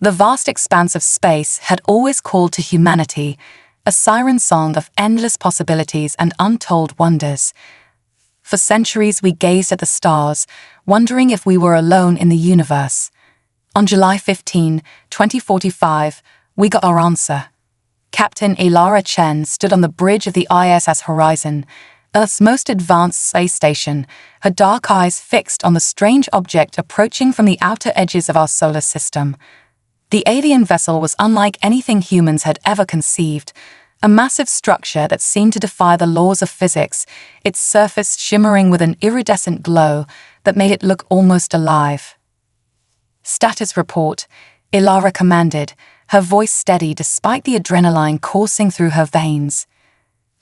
The vast expanse of space had always called to humanity, a siren song of endless possibilities and untold wonders. For centuries we gazed at the stars, wondering if we were alone in the universe. On July 15, 2045, we got our answer. Captain Ilara Chen stood on the bridge of the ISS Horizon, Earth's most advanced space station, her dark eyes fixed on the strange object approaching from the outer edges of our solar system. The alien vessel was unlike anything humans had ever conceived, a massive structure that seemed to defy the laws of physics, its surface shimmering with an iridescent glow that made it look almost alive. Status report, Ilara commanded, her voice steady despite the adrenaline coursing through her veins.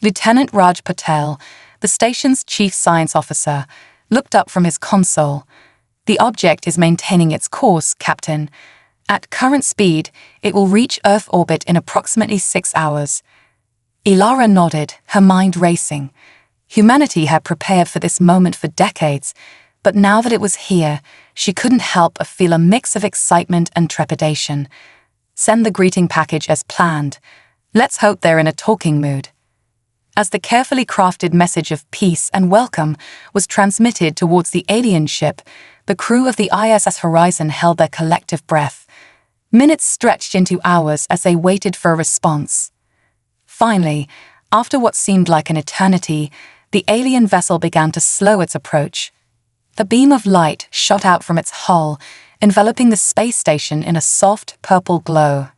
Lieutenant Raj Patel, the station's chief science officer, looked up from his console. The object is maintaining its course, Captain. At current speed, it will reach Earth orbit in approximately 6 hours. Ilara nodded, her mind racing. Humanity had prepared for this moment for decades, but now that it was here, she couldn't help but feel a mix of excitement and trepidation. Send the greeting package as planned. Let's hope they're in a talking mood. As the carefully crafted message of peace and welcome was transmitted towards the alien ship, the crew of the ISS Horizon held their collective breath. Minutes stretched into hours as they waited for a response. Finally, after what seemed like an eternity, the alien vessel began to slow its approach. A beam of light shot out from its hull, enveloping the space station in a soft purple glow.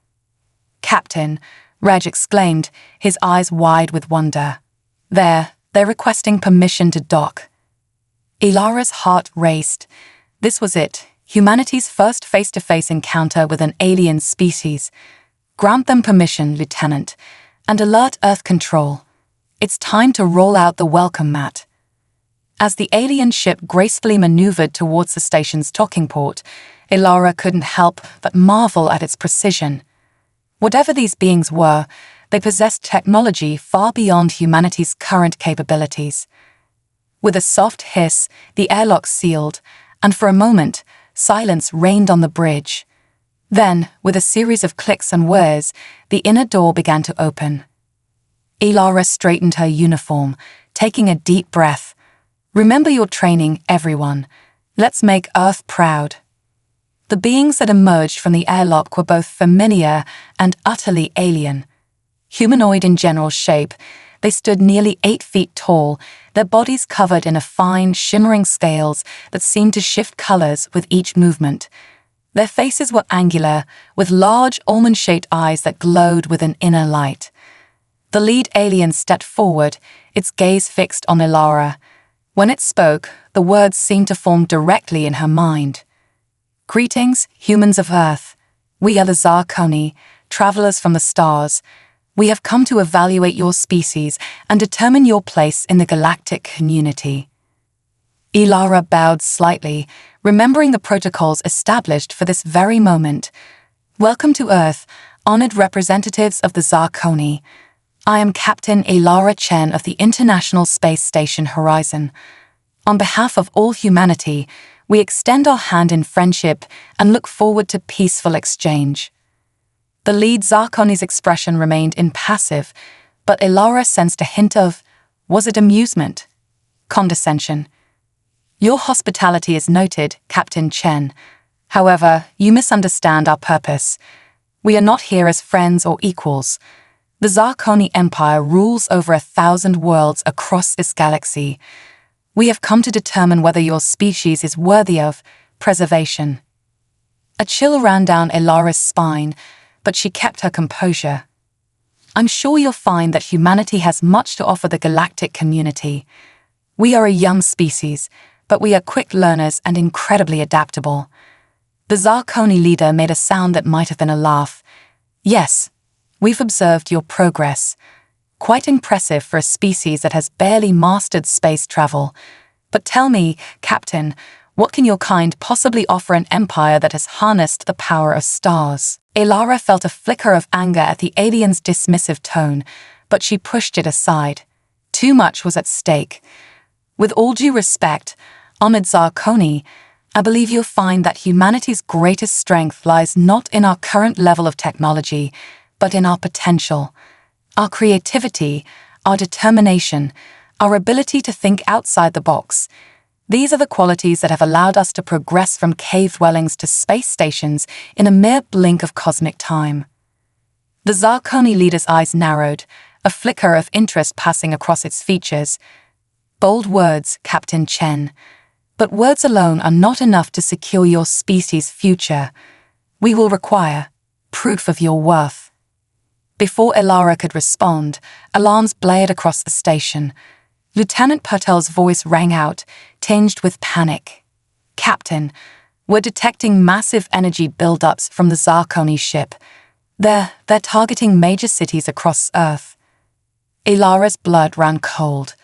"Captain," Raj exclaimed, his eyes wide with wonder. They're requesting permission to dock." Ilara's heart raced. This was it, humanity's first face-to-face encounter with an alien species. "Grant them permission, Lieutenant, and alert Earth Control. It's time to roll out the welcome mat." As the alien ship gracefully maneuvered towards the station's docking port, Ilara couldn't help but marvel at its precision. Whatever these beings were, they possessed technology far beyond humanity's current capabilities. With a soft hiss, the airlock sealed, and for a moment, silence reigned on the bridge. Then, with a series of clicks and whirs, the inner door began to open. Ilara straightened her uniform, taking a deep breath. "Remember your training, everyone. Let's make Earth proud." The beings that emerged from the airlock were both familiar and utterly alien. Humanoid in general shape, they stood nearly 8 feet tall, their bodies covered in a fine, shimmering scales that seemed to shift colors with each movement. Their faces were angular, with large, almond-shaped eyes that glowed with an inner light. The lead alien stepped forward, its gaze fixed on Ilara. When it spoke, the words seemed to form directly in her mind. "Greetings, humans of Earth. We are the Zarkoni, travelers from the stars. We have come to evaluate your species and determine your place in the galactic community." Ilara bowed slightly, remembering the protocols established for this very moment. "Welcome to Earth, honored representatives of the Zarkoni. I am Captain Ilara Chen of the International Space Station Horizon. On behalf of all humanity, we extend our hand in friendship and look forward to peaceful exchange." The lead Zarkoni's expression remained impassive, but Ilara sensed a hint of, was it amusement? Condescension. "Your hospitality is noted, Captain Chen. However, you misunderstand our purpose. We are not here as friends or equals. The Zarkoni Empire rules over 1,000 worlds across this galaxy. We have come to determine whether your species is worthy of preservation." A chill ran down Ilara's spine, but she kept her composure. "I'm sure you'll find that humanity has much to offer the galactic community. We are a young species, but we are quick learners and incredibly adaptable." The Zarkoni leader made a sound that might have been a laugh. "Yes, we've observed your progress. Quite impressive for a species that has barely mastered space travel. But tell me, Captain, what can your kind possibly offer an empire that has harnessed the power of stars?" Ilara felt a flicker of anger at the alien's dismissive tone, but she pushed it aside. Too much was at stake. "With all due respect, honored Zarkoni, I believe you'll find that humanity's greatest strength lies not in our current level of technology, but in our potential, our creativity, our determination, our ability to think outside the box. These are the qualities that have allowed us to progress from cave dwellings to space stations in a mere blink of cosmic time. The Zarkoni leader's eyes narrowed, a flicker of interest passing across its features. Bold words, Captain Chen. But words alone are not enough to secure your species' future. We will require proof of your worth. Before Elara could respond, alarms blared across the station. Lieutenant Purtell's voice rang out, tinged with panic. Captain, we're detecting massive energy buildups from the Zarkoni ship. They're targeting major cities across Earth. Elara's blood ran cold.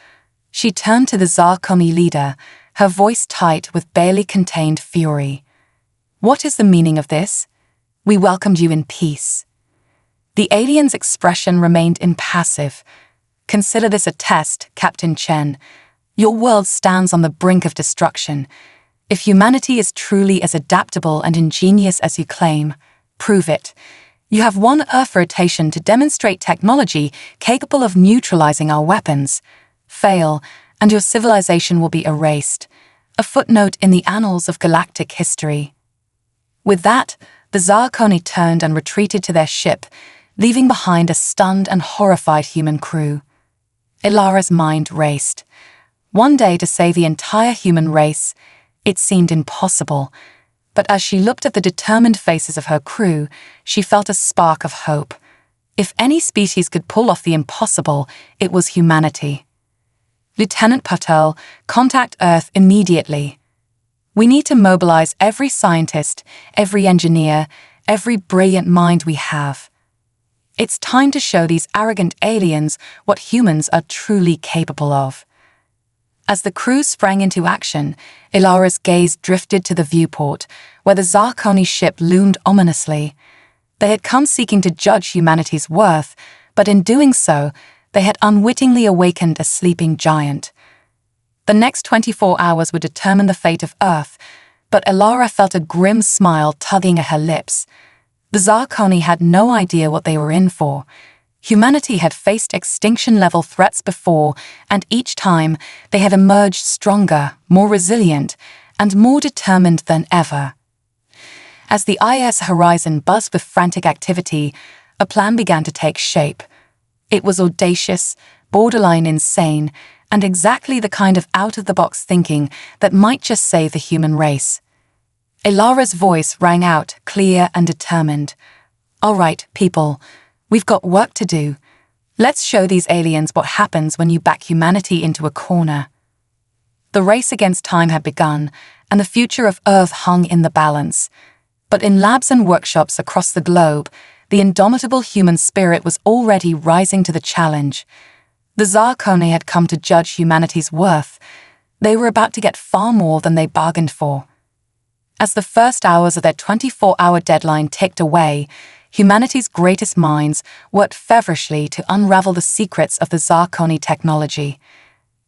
She turned to the Zarkoni leader, her voice tight with barely contained fury. What is the meaning of this? We welcomed you in peace. The alien's expression remained impassive. Consider this a test, Captain Chen. Your world stands on the brink of destruction. If humanity is truly as adaptable and ingenious as you claim, prove it. You have one Earth rotation to demonstrate technology capable of neutralizing our weapons. Fail, and your civilization will be erased, a footnote in the annals of galactic history. With that, the Zarkoni turned and retreated to their ship, leaving behind a stunned and horrified human crew. Elara's mind raced. One day to save the entire human race, it seemed impossible, but as she looked at the determined faces of her crew, she felt a spark of hope. If any species could pull off the impossible, it was humanity. Lieutenant Purtell, contact Earth immediately. We need to mobilize every scientist, every engineer, every brilliant mind we have. It's time to show these arrogant aliens what humans are truly capable of. As the crew sprang into action, Elara's gaze drifted to the viewport, where the Zarkoni ship loomed ominously. They had come seeking to judge humanity's worth, but in doing so, they had unwittingly awakened a sleeping giant. The next 24 hours would determine the fate of Earth, but Elara felt a grim smile tugging at her lips. The Zarkoni had no idea what they were in for. Humanity had faced extinction-level threats before, and each time they had emerged stronger, more resilient, and more determined than ever. As the IS horizon buzzed with frantic activity, a plan began to take shape. It was audacious, borderline insane, and exactly the kind of out-of-the-box thinking that might just save the human race. Elara's voice rang out, clear and determined. All right, people, we've got work to do. Let's show these aliens what happens when you back humanity into a corner. The race against time had begun, and the future of Earth hung in the balance. But in labs and workshops across the globe, the indomitable human spirit was already rising to the challenge. The Zarkoni had come to judge humanity's worth. They were about to get far more than they bargained for. As the first hours of their 24-hour deadline ticked away, humanity's greatest minds worked feverishly to unravel the secrets of the Zarkoni technology.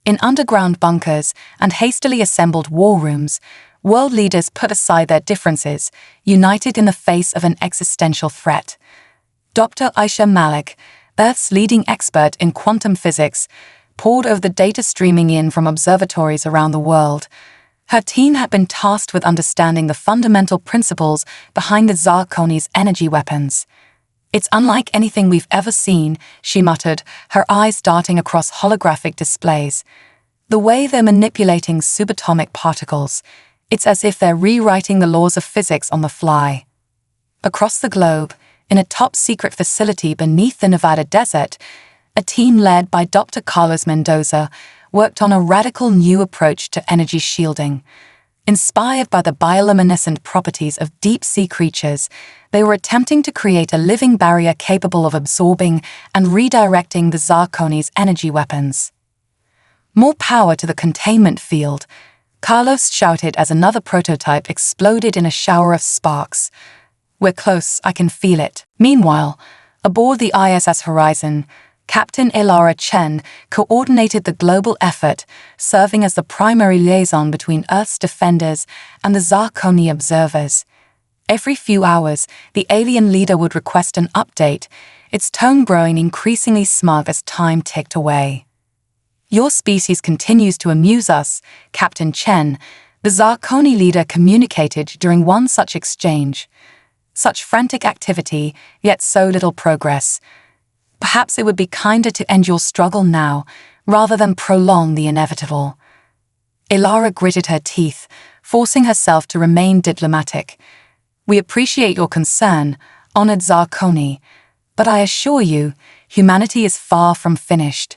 In underground bunkers and hastily assembled war rooms, world leaders put aside their differences, united in the face of an existential threat. Dr. Aisha Malik, Earth's leading expert in quantum physics, pored over the data streaming in from observatories around the world. Her team had been tasked with understanding the fundamental principles behind the Zarkoni's energy weapons. It's unlike anything we've ever seen, she muttered, her eyes darting across holographic displays. The way they're manipulating subatomic particles, it's as if they're rewriting the laws of physics on the fly. Across the globe, in a top-secret facility beneath the Nevada desert, a team led by Dr. Carlos Mendoza worked on a radical new approach to energy shielding. Inspired by the bioluminescent properties of deep-sea creatures, they were attempting to create a living barrier capable of absorbing and redirecting the Zarkoni's energy weapons. More power to the containment field, Carlos shouted as another prototype exploded in a shower of sparks. We're close, I can feel it. Meanwhile, aboard the ISS Horizon, Captain Elara Chen coordinated the global effort, serving as the primary liaison between Earth's defenders and the Zarkoni observers. Every few hours, the alien leader would request an update, its tone growing increasingly smug as time ticked away. "Your species continues to amuse us, Captain Chen," the Zarkoni leader communicated during one such exchange. "Such frantic activity, yet so little progress. Perhaps it would be kinder to end your struggle now, rather than prolong the inevitable." Elara gritted her teeth, forcing herself to remain diplomatic. "We appreciate your concern, honored Zarkoni, but I assure you, humanity is far from finished.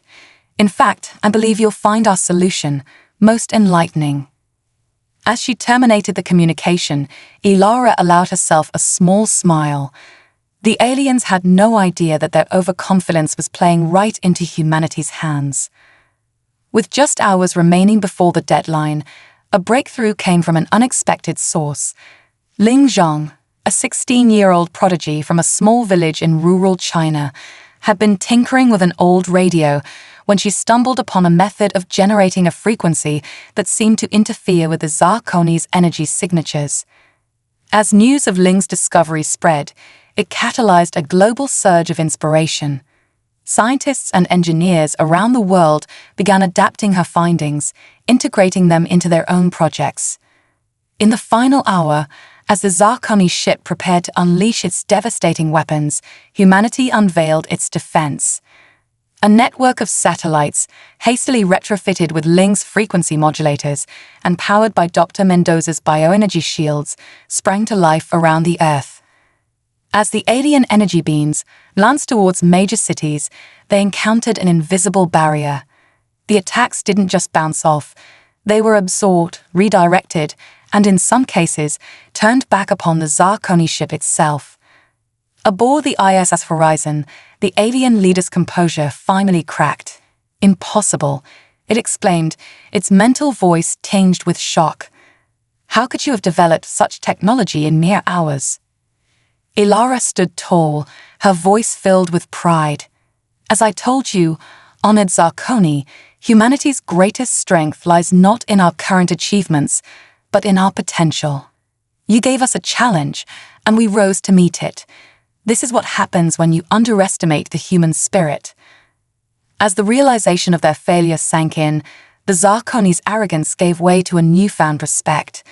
In fact, I believe you'll find our solution most enlightening." As she terminated the communication, Elara allowed herself a small smile. The aliens had no idea that their overconfidence was playing right into humanity's hands. With just hours remaining before the deadline, a breakthrough came from an unexpected source. Ling Zhang, a 16-year-old prodigy from a small village in rural China, had been tinkering with an old radio when she stumbled upon a method of generating a frequency that seemed to interfere with the Zarkoni's energy signatures. As news of Ling's discovery spread, it catalyzed a global surge of inspiration. Scientists and engineers around the world began adapting her findings, integrating them into their own projects. In the final hour, as the Zarkoni ship prepared to unleash its devastating weapons, humanity unveiled its defense. A network of satellites, hastily retrofitted with Ling's frequency modulators and powered by Dr. Mendoza's bioenergy shields, sprang to life around the Earth. As the alien energy beams lanced towards major cities, they encountered an invisible barrier. The attacks didn't just bounce off, they were absorbed, redirected, and in some cases, turned back upon the Zarkoni ship itself. Aboard the ISS Horizon, the alien leader's composure finally cracked. "Impossible," it exclaimed, its mental voice tinged with shock. "How could you have developed such technology in mere hours?" Elara stood tall, her voice filled with pride. "As I told you, honored Zarkoni, humanity's greatest strength lies not in our current achievements, but in our potential. You gave us a challenge, and we rose to meet it. This is what happens when you underestimate the human spirit." As the realization of their failure sank in, the Zarkoni's arrogance gave way to a newfound respect.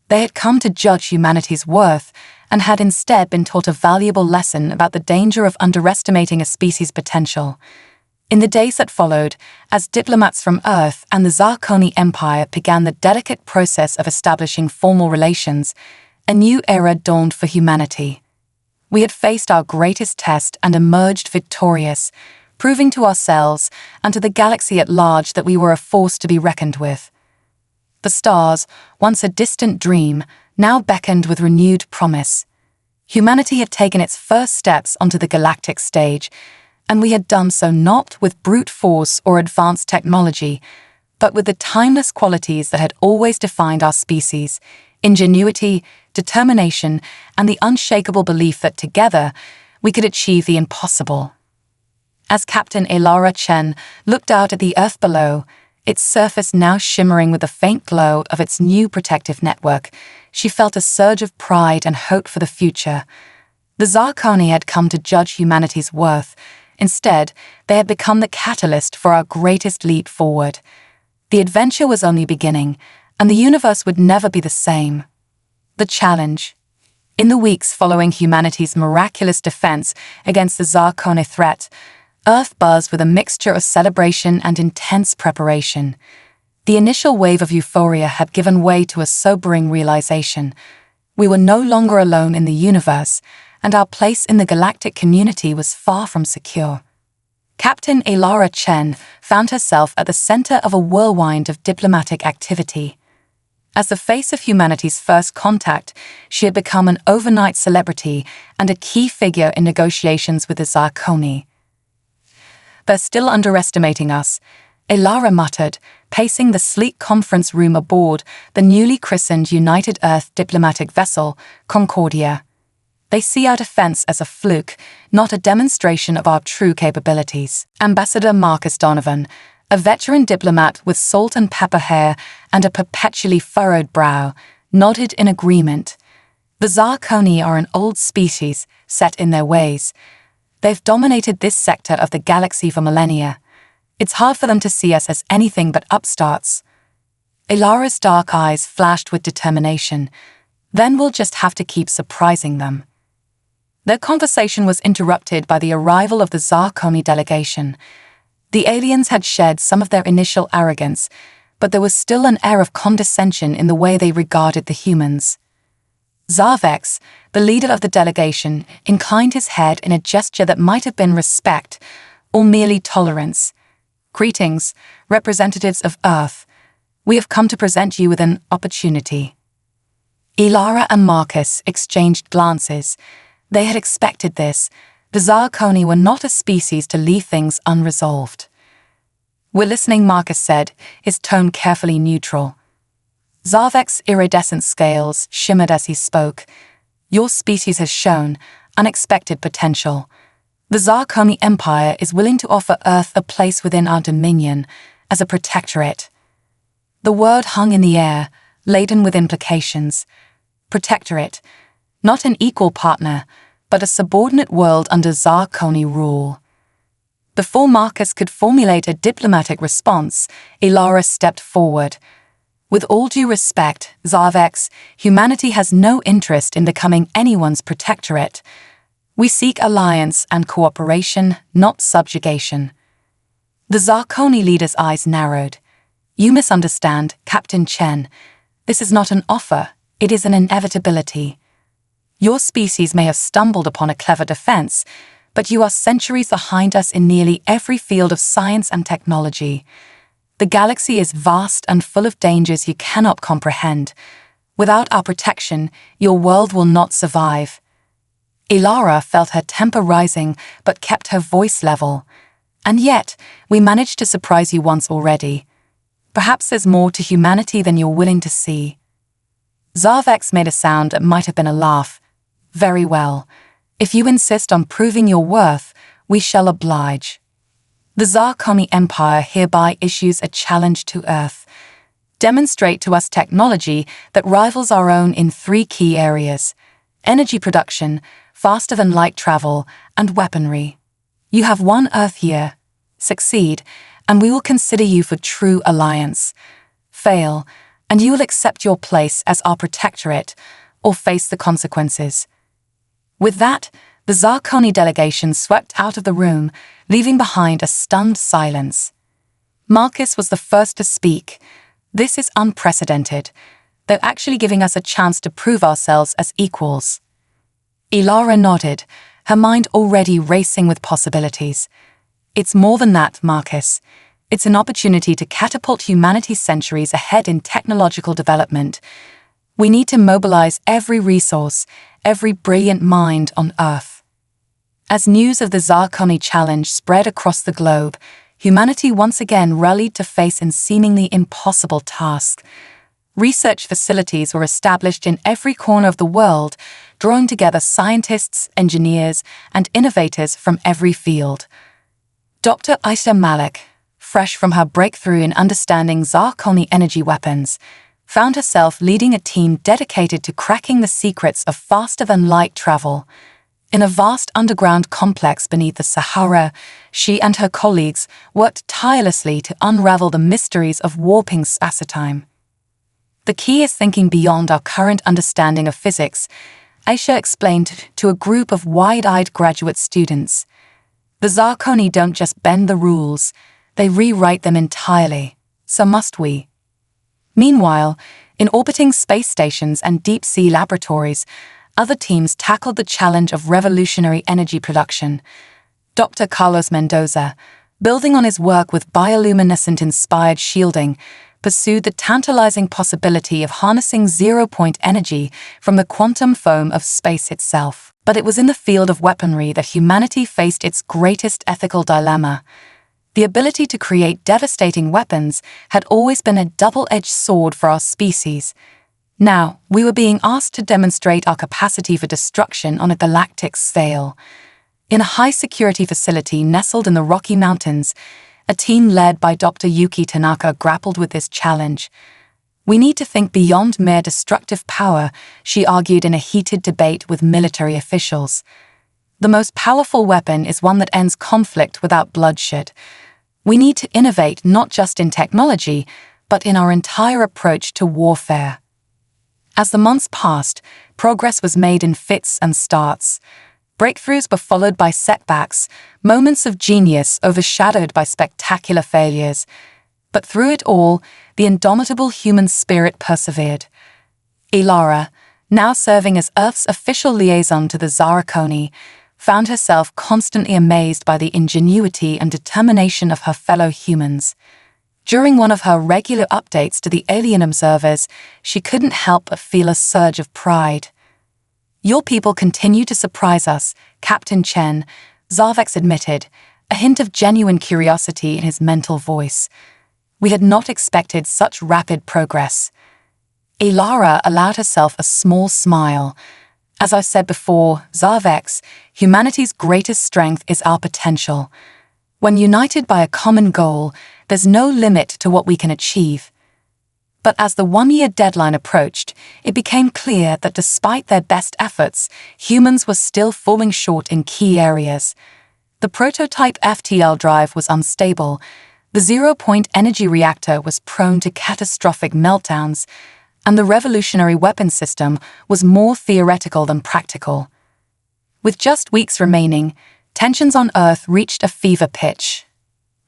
They had come to judge humanity's worth and had instead been taught a valuable lesson about the danger of underestimating a species' potential. In the days that followed, as diplomats from Earth and the Zarkoni Empire began the delicate process of establishing formal relations, a new era dawned for humanity. We had faced our greatest test and emerged victorious, proving to ourselves and to the galaxy at large that we were a force to be reckoned with. The stars, once a distant dream, now beckoned with renewed promise. Humanity had taken its first steps onto the galactic stage, and we had done so not with brute force or advanced technology, but with the timeless qualities that had always defined our species: ingenuity, determination, and the unshakable belief that together we could achieve the impossible. As Captain Elara Chen looked out at the Earth below, its surface now shimmering with the faint glow of its new protective network, she felt a surge of pride and hope for the future. The Zarkoni had come to judge humanity's worth. Instead, they had become the catalyst for our greatest leap forward. The adventure was only beginning, and the universe would never be the same. The challenge. In the weeks following humanity's miraculous defense against the Zarkoni threat, Earth buzzed with a mixture of celebration and intense preparation. The initial wave of euphoria had given way to a sobering realization. We were no longer alone in the universe, and our place in the galactic community was far from secure. Captain Elara Chen found herself at the center of a whirlwind of diplomatic activity. As the face of humanity's first contact, she had become an overnight celebrity and a key figure in negotiations with the Zarkoni. "They're still underestimating us," Elara muttered, pacing the sleek conference room aboard the newly christened United Earth diplomatic vessel, Concordia. They see our defense as a fluke, not a demonstration of our true capabilities. Ambassador Marcus Donovan, a veteran diplomat with salt and pepper hair and a perpetually furrowed brow, nodded in agreement. The Zarkoni are an old species, set in their ways. They've dominated this sector of the galaxy for millennia. It's hard for them to see us as anything but upstarts. Ilara's dark eyes flashed with determination. Then we'll just have to keep surprising them. Their conversation was interrupted by the arrival of the Zarkoni delegation. The aliens had shed some of their initial arrogance, but there was still an air of condescension in the way they regarded the humans. Zarvex, the leader of the delegation, inclined his head in a gesture that might have been respect or merely tolerance. "Greetings, representatives of Earth. We have come to present you with an opportunity." Ilara and Marcus exchanged glances. They had expected this. The Zarkoni were not a species to leave things unresolved. "We're listening," Marcus said, his tone carefully neutral. Zarvek's iridescent scales shimmered as he spoke. "Your species has shown unexpected potential. The Zarkoni Empire is willing to offer Earth a place within our dominion as a protectorate." The word hung in the air, laden with implications. Protectorate, not an equal partner, but a subordinate world under Zarkoni rule. Before Marcus could formulate a diplomatic response, Ilara stepped forward. "With all due respect, Zarvex, humanity has no interest in becoming anyone's protectorate. We seek alliance and cooperation, not subjugation." The Zarkoni leader's eyes narrowed. "You misunderstand, Captain Chen. This is not an offer, it is an inevitability. Your species may have stumbled upon a clever defense, but you are centuries behind us in nearly every field of science and technology. The galaxy is vast and full of dangers you cannot comprehend. Without our protection, your world will not survive." Ilara felt her temper rising, but kept her voice level. "And yet, we managed to surprise you once already. Perhaps there's more to humanity than you're willing to see." Zarvex made a sound that might have been a laugh. "Very well. If you insist on proving your worth, we shall oblige. The Zarkoni Empire hereby issues a challenge to Earth. Demonstrate to us technology that rivals our own in 3 key areas: energy production, faster-than-light travel, and weaponry. You have one Earth year. Succeed, and we will consider you for true alliance. Fail, and you will accept your place as our protectorate, or face the consequences." With that, the Zarkoni delegation swept out of the room, leaving behind a stunned silence. Marcus was the first to speak. "This is unprecedented. They're actually giving us a chance to prove ourselves as equals." Ilara nodded, her mind already racing with possibilities. "It's more than that, Marcus. It's an opportunity to catapult humanity centuries ahead in technological development. We need to mobilize every resource, every brilliant mind on Earth." As news of the Zarkoni challenge spread across the globe, humanity once again rallied to face a seemingly impossible task. Research facilities were established in every corner of the world, drawing together scientists, engineers, and innovators from every field. Dr. Aisha Malik, fresh from her breakthrough in understanding Zarkoni energy weapons, found herself leading a team dedicated to cracking the secrets of faster-than-light travel. In a vast underground complex beneath the Sahara, she and her colleagues worked tirelessly to unravel the mysteries of warping space-time. "The key is thinking beyond our current understanding of physics," Aisha explained to a group of wide-eyed graduate students. "The Zarkoni don't just bend the rules, they rewrite them entirely. So must we." Meanwhile, in orbiting space stations and deep-sea laboratories, other teams tackled the challenge of revolutionary energy production. Dr. Carlos Mendoza, building on his work with bioluminescent-inspired shielding, pursued the tantalizing possibility of harnessing zero-point energy from the quantum foam of space itself. But it was in the field of weaponry that humanity faced its greatest ethical dilemma. The ability to create devastating weapons had always been a double-edged sword for our species. Now, we were being asked to demonstrate our capacity for destruction on a galactic scale. In a high-security facility nestled in the Rocky Mountains, a team led by Dr. Yuki Tanaka grappled with this challenge. We need to think beyond mere destructive power, she argued in a heated debate with military officials. The most powerful weapon is one that ends conflict without bloodshed. We need to innovate not just in technology, but in our entire approach to warfare. As the months passed, progress was made in fits and starts. Breakthroughs were followed by setbacks, moments of genius overshadowed by spectacular failures. But through it all, the indomitable human spirit persevered. Ilara, now serving as Earth's official liaison to the Zarkoni, found herself constantly amazed by the ingenuity and determination of her fellow humans. During one of her regular updates to the alien observers, she couldn't help but feel a surge of pride. "Your people continue to surprise us," Captain Chen, Zarvex admitted, a hint of genuine curiosity in his mental voice. "We had not expected such rapid progress." Ilara allowed herself a small smile. "As I said before, Zarvex, humanity's greatest strength is our potential. When united by a common goal, there's no limit to what we can achieve." But as the one-year deadline approached, it became clear that despite their best efforts, humans were still falling short in key areas. The prototype FTL drive was unstable, the zero-point energy reactor was prone to catastrophic meltdowns, and the revolutionary weapon system was more theoretical than practical. With just weeks remaining, tensions on Earth reached a fever pitch.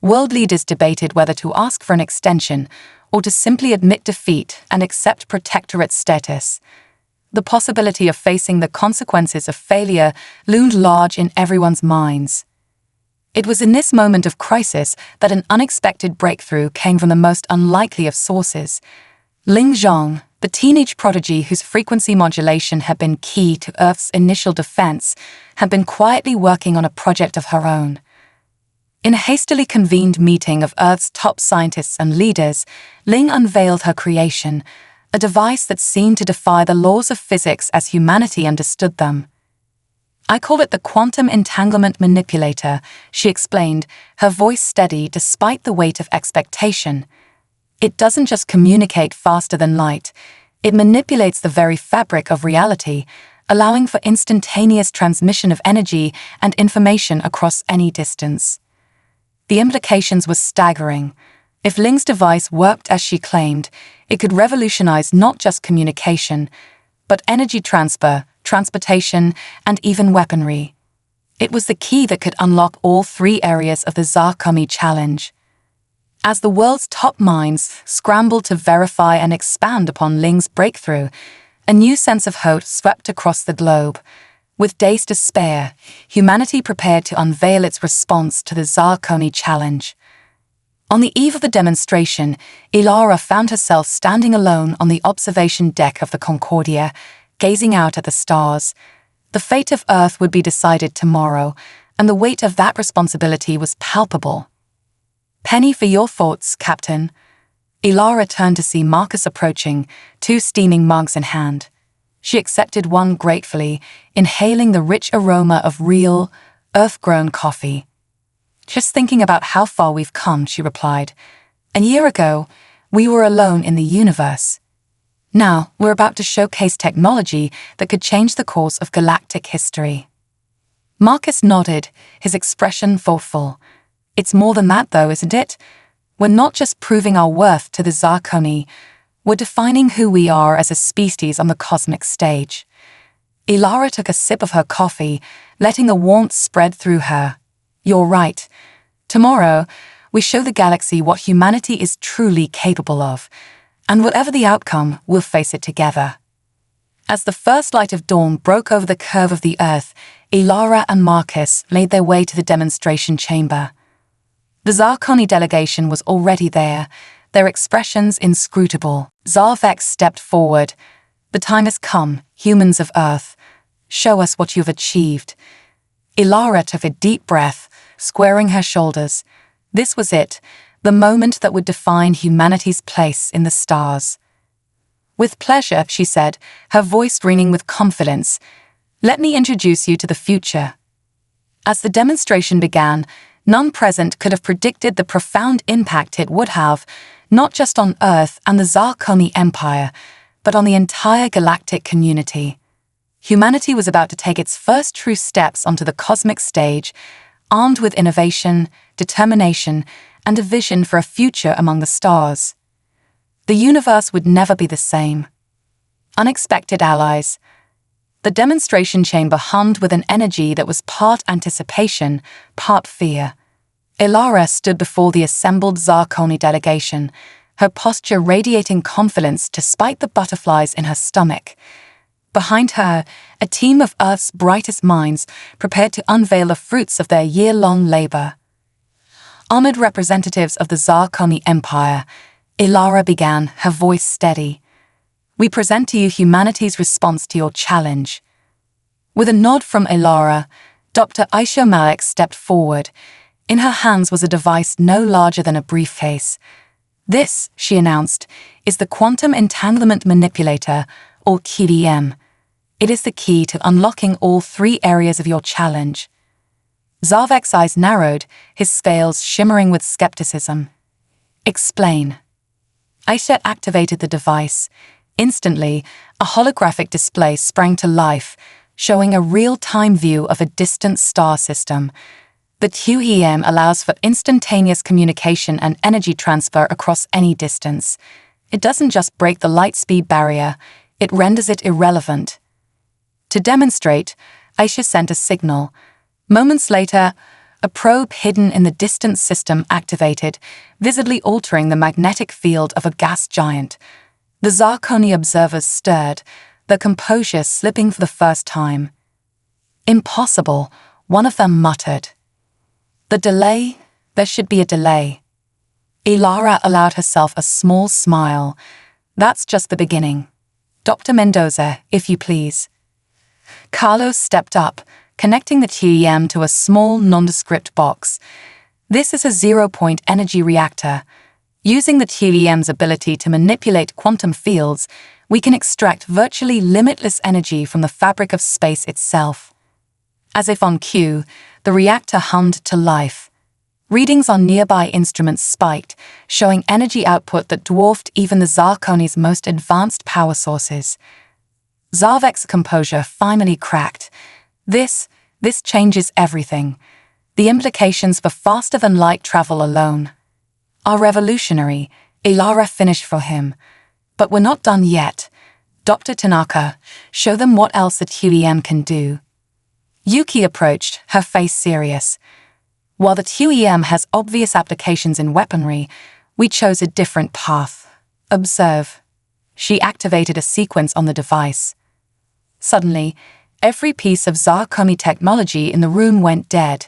World leaders debated whether to ask for an extension or to simply admit defeat and accept protectorate status. The possibility of facing the consequences of failure loomed large in everyone's minds. It was in this moment of crisis that an unexpected breakthrough came from the most unlikely of sources. Ling Zhong, the teenage prodigy whose frequency modulation had been key to Earth's initial defense, had been quietly working on a project of her own. In a hastily convened meeting of Earth's top scientists and leaders, Ling unveiled her creation, a device that seemed to defy the laws of physics as humanity understood them. "I call it the quantum entanglement manipulator," she explained, her voice steady despite the weight of expectation. "It doesn't just communicate faster than light, it manipulates the very fabric of reality, allowing for instantaneous transmission of energy and information across any distance." The implications were staggering. If Ling's device worked as she claimed, it could revolutionize not just communication, but energy transfer, transportation, and even weaponry. It was the key that could unlock all three areas of the Zarkoni challenge. As the world's top minds scrambled to verify and expand upon Ling's breakthrough, a new sense of hope swept across the globe. With days to spare, humanity prepared to unveil its response to the Zarkoni challenge. On the eve of the demonstration, Ilara found herself standing alone on the observation deck of the Concordia, gazing out at the stars. The fate of Earth would be decided tomorrow, and the weight of that responsibility was palpable. "Penny for your thoughts, Captain." Ilara turned to see Marcus approaching, two steaming mugs in hand. She accepted one gratefully, inhaling the rich aroma of real, earth-grown coffee. "Just thinking about how far we've come," she replied. "A year ago, we were alone in the universe. Now, we're about to showcase technology that could change the course of galactic history." Marcus nodded, his expression thoughtful. "It's more than that, though, isn't it? We're not just proving our worth to the Zarkoni, we're defining who we are as a species on the cosmic stage." Ilara took a sip of her coffee, letting the warmth spread through her. "You're right. Tomorrow, we show the galaxy what humanity is truly capable of, and whatever the outcome, we'll face it together." As the first light of dawn broke over the curve of the Earth, Ilara and Marcus made their way to the demonstration chamber. The Zarkoni delegation was already there, their expressions inscrutable. Zarvex stepped forward. "The time has come, humans of Earth. Show us what you've achieved." Ilara took a deep breath, squaring her shoulders. This was it, the moment that would define humanity's place in the stars. "With pleasure," she said, her voice ringing with confidence. "Let me introduce you to the future." As the demonstration began, none present could have predicted the profound impact it would have, not just on Earth and the Zarkoni Empire, but on the entire galactic community. Humanity was about to take its first true steps onto the cosmic stage, armed with innovation, determination, and a vision for a future among the stars. The universe would never be the same. Unexpected allies. The demonstration chamber hummed with an energy that was part anticipation, part fear. Ilara stood before the assembled Zarkoni delegation, her posture radiating confidence despite the butterflies in her stomach. Behind her, a team of Earth's brightest minds prepared to unveil the fruits of their year-long labor. Honored representatives of the Zarkoni Empire, Ilara began, her voice steady. "We present to you humanity's response to your challenge." With a nod from Ilara, Dr. Aisha Malik stepped forward. In her hands was a device no larger than a briefcase. "This," she announced, "is the Quantum Entanglement Manipulator, or QEM. It is the key to unlocking all 3 areas of your challenge." Zavek's eyes narrowed, his scales shimmering with skepticism. "Explain." Aisha activated the device. Instantly, a holographic display sprang to life, showing a real-time view of a distant star system. The QEM allows for instantaneous communication and energy transfer across any distance. It doesn't just break the light-speed barrier, it renders it irrelevant. To demonstrate, Aisha sent a signal. Moments later, a probe hidden in the distant system activated, visibly altering the magnetic field of a gas giant. The Zarkoni observers stirred, their composure slipping for the first time. "Impossible," one of them muttered. "The delay? There should be a delay." Ilara allowed herself a small smile. "That's just the beginning. Dr. Mendoza, if you please." Carlos stepped up, connecting the QEM to a small, nondescript box. "This is a zero-point energy reactor. Using the QEM's ability to manipulate quantum fields, we can extract virtually limitless energy from the fabric of space itself." As if on cue, the reactor hummed to life. Readings on nearby instruments spiked, showing energy output that dwarfed even the Zarkoni's most advanced power sources. Zavek's composure finally cracked. This changes everything. The implications for faster-than-light travel alone are revolutionary, Ilara finished for him. "But we're not done yet. Dr. Tanaka, show them what else the QEM can do." Yuki approached, her face serious. "While the QEM has obvious applications in weaponry, we chose a different path. Observe." She activated a sequence on the device. Suddenly, every piece of Zarkoni technology in the room went dead.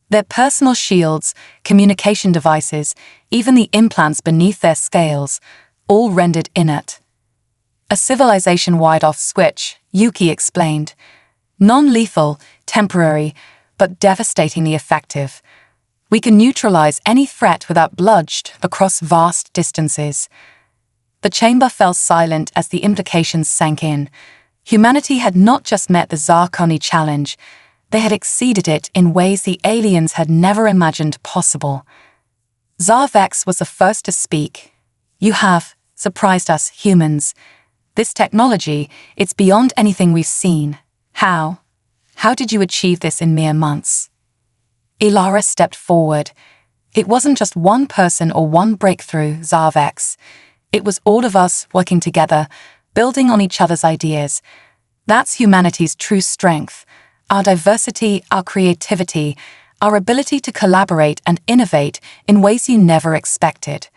Their personal shields, communication devices, even the implants beneath their scales, all rendered inert. "A civilization-wide off switch," Yuki explained. "Non-lethal, temporary, but devastatingly effective. We can neutralize any threat without bludgeoned across vast distances." The chamber fell silent as the implications sank in. Humanity had not just met the Zarkoni challenge, they had exceeded it in ways the aliens had never imagined possible. Zarvex was the first to speak. "You have surprised us, humans. This technology, it's beyond anything we've seen. How? How did you achieve this in mere months?" Ilara stepped forward. "It wasn't just one person or one breakthrough, Zarvex. It was all of us working together, building on each other's ideas. That's humanity's true strength. Our diversity, our creativity, our ability to collaborate and innovate in ways you never expected."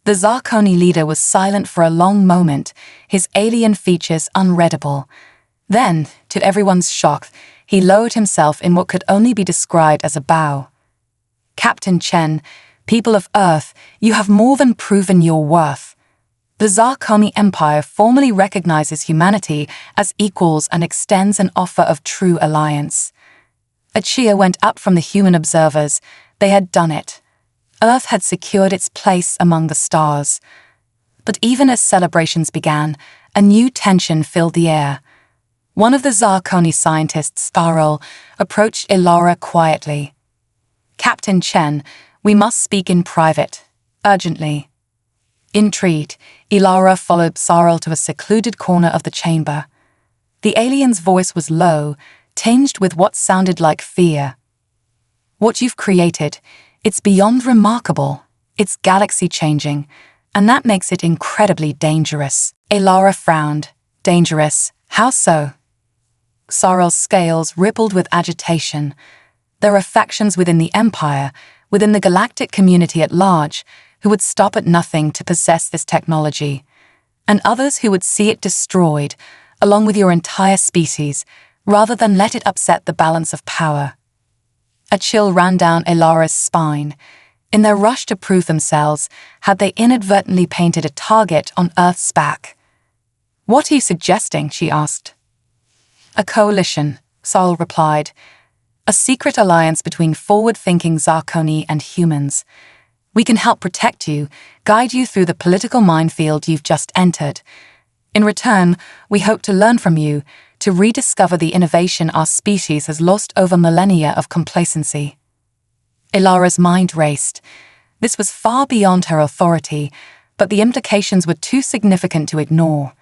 The Zarkoni leader was silent for a long moment, his alien features unreadable. Then, to everyone's shock, he lowered himself in what could only be described as a bow. "Captain Chen, people of Earth, you have more than proven your worth. The Zarkoni Empire formally recognizes humanity as equals and extends an offer of true alliance." A cheer went up from the human observers. They had done it. Earth had secured its place among the stars. But even as celebrations began, a new tension filled the air. One of the Zarkoni scientists, Farrell, approached Ilara quietly. "Captain Chen, we must speak in private, urgently." Intrigued, Ilara followed Sarl to a secluded corner of the chamber. The alien's voice was low, tinged with what sounded like fear. "What you've created, it's beyond remarkable. It's galaxy-changing, and that makes it incredibly dangerous." Ilara frowned. "Dangerous? How so?" Sarl's scales rippled with agitation. There are factions within the Empire, within the galactic community at large, who would stop at nothing to possess this technology, and others who would see it destroyed, along with your entire species, rather than let it upset the balance of power. A chill ran down Ilara's spine. In their rush to prove themselves, had they inadvertently painted a target on Earth's back? "What are you suggesting?" she asked. "A coalition," Sol replied. "A secret alliance between forward-thinking Zarkoni and humans. We can help protect you, guide you through the political minefield you've just entered. In return, we hope to learn from you, to rediscover the innovation our species has lost over millennia of complacency." Ilara's mind raced. This was far beyond her authority, but the implications were too significant to ignore.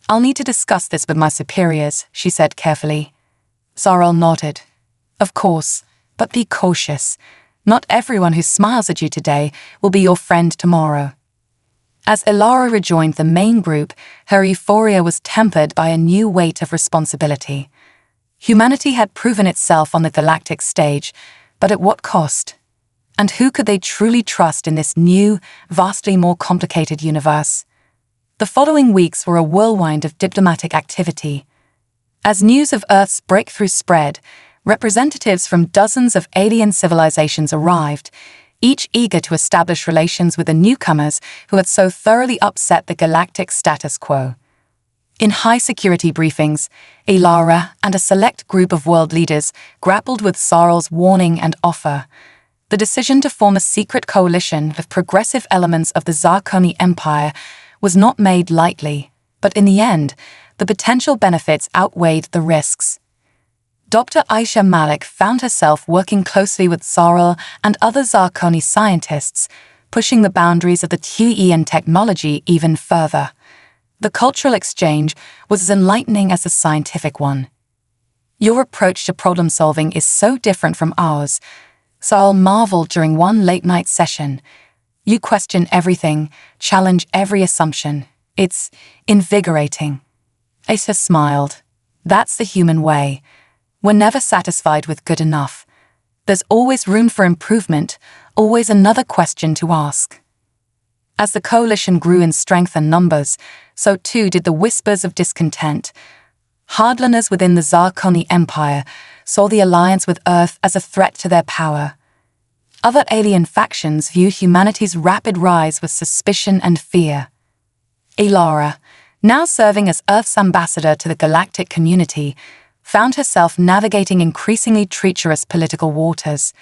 "I'll need to discuss this with my superiors," she said carefully. Zarl nodded. "Of course, but be cautious. Not everyone who smiles at you today will be your friend tomorrow." As Ilara rejoined the main group, her euphoria was tempered by a new weight of responsibility. Humanity had proven itself on the galactic stage, but at what cost? And who could they truly trust in this new, vastly more complicated universe? The following weeks were a whirlwind of diplomatic activity. As news of Earth's breakthrough spread, representatives from dozens of alien civilizations arrived, each eager to establish relations with the newcomers who had so thoroughly upset the galactic status quo. In high-security briefings, Ilara and a select group of world leaders grappled with Sarl's warning and offer. The decision to form a secret coalition of progressive elements of the Zarkoni Empire was not made lightly, but in the end, the potential benefits outweighed the risks. Dr. Aisha Malik found herself working closely with Sarl and other Zarkoni scientists, pushing the boundaries of the TEN technology even further. The cultural exchange was as enlightening as the scientific one. "Your approach to problem-solving is so different from ours," Sarl marveled during one late-night session. "You question everything, challenge every assumption. It's invigorating." Aisha smiled. "That's the human way. We're never satisfied with good enough. There's always room for improvement, always another question to ask." As the coalition grew in strength and numbers, so too did the whispers of discontent. Hardliners within the Zarkoni Empire saw the alliance with Earth as a threat to their power. Other alien factions viewed humanity's rapid rise with suspicion and fear. Ilara, now serving as Earth's ambassador to the galactic community, found herself navigating increasingly treacherous political waters.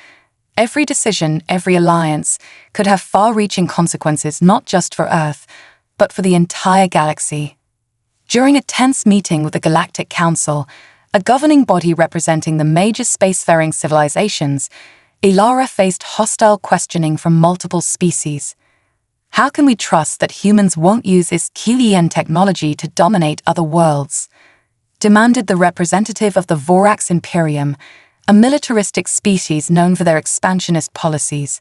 Every decision, every alliance, could have far-reaching consequences not just for Earth, but for the entire galaxy. During a tense meeting with the Galactic Council, a governing body representing the major spacefaring civilizations, Ilara faced hostile questioning from multiple species. How can we trust that humans won't use this QEN technology to dominate other worlds? Demanded the representative of the Vorax Imperium, a militaristic species known for their expansionist policies.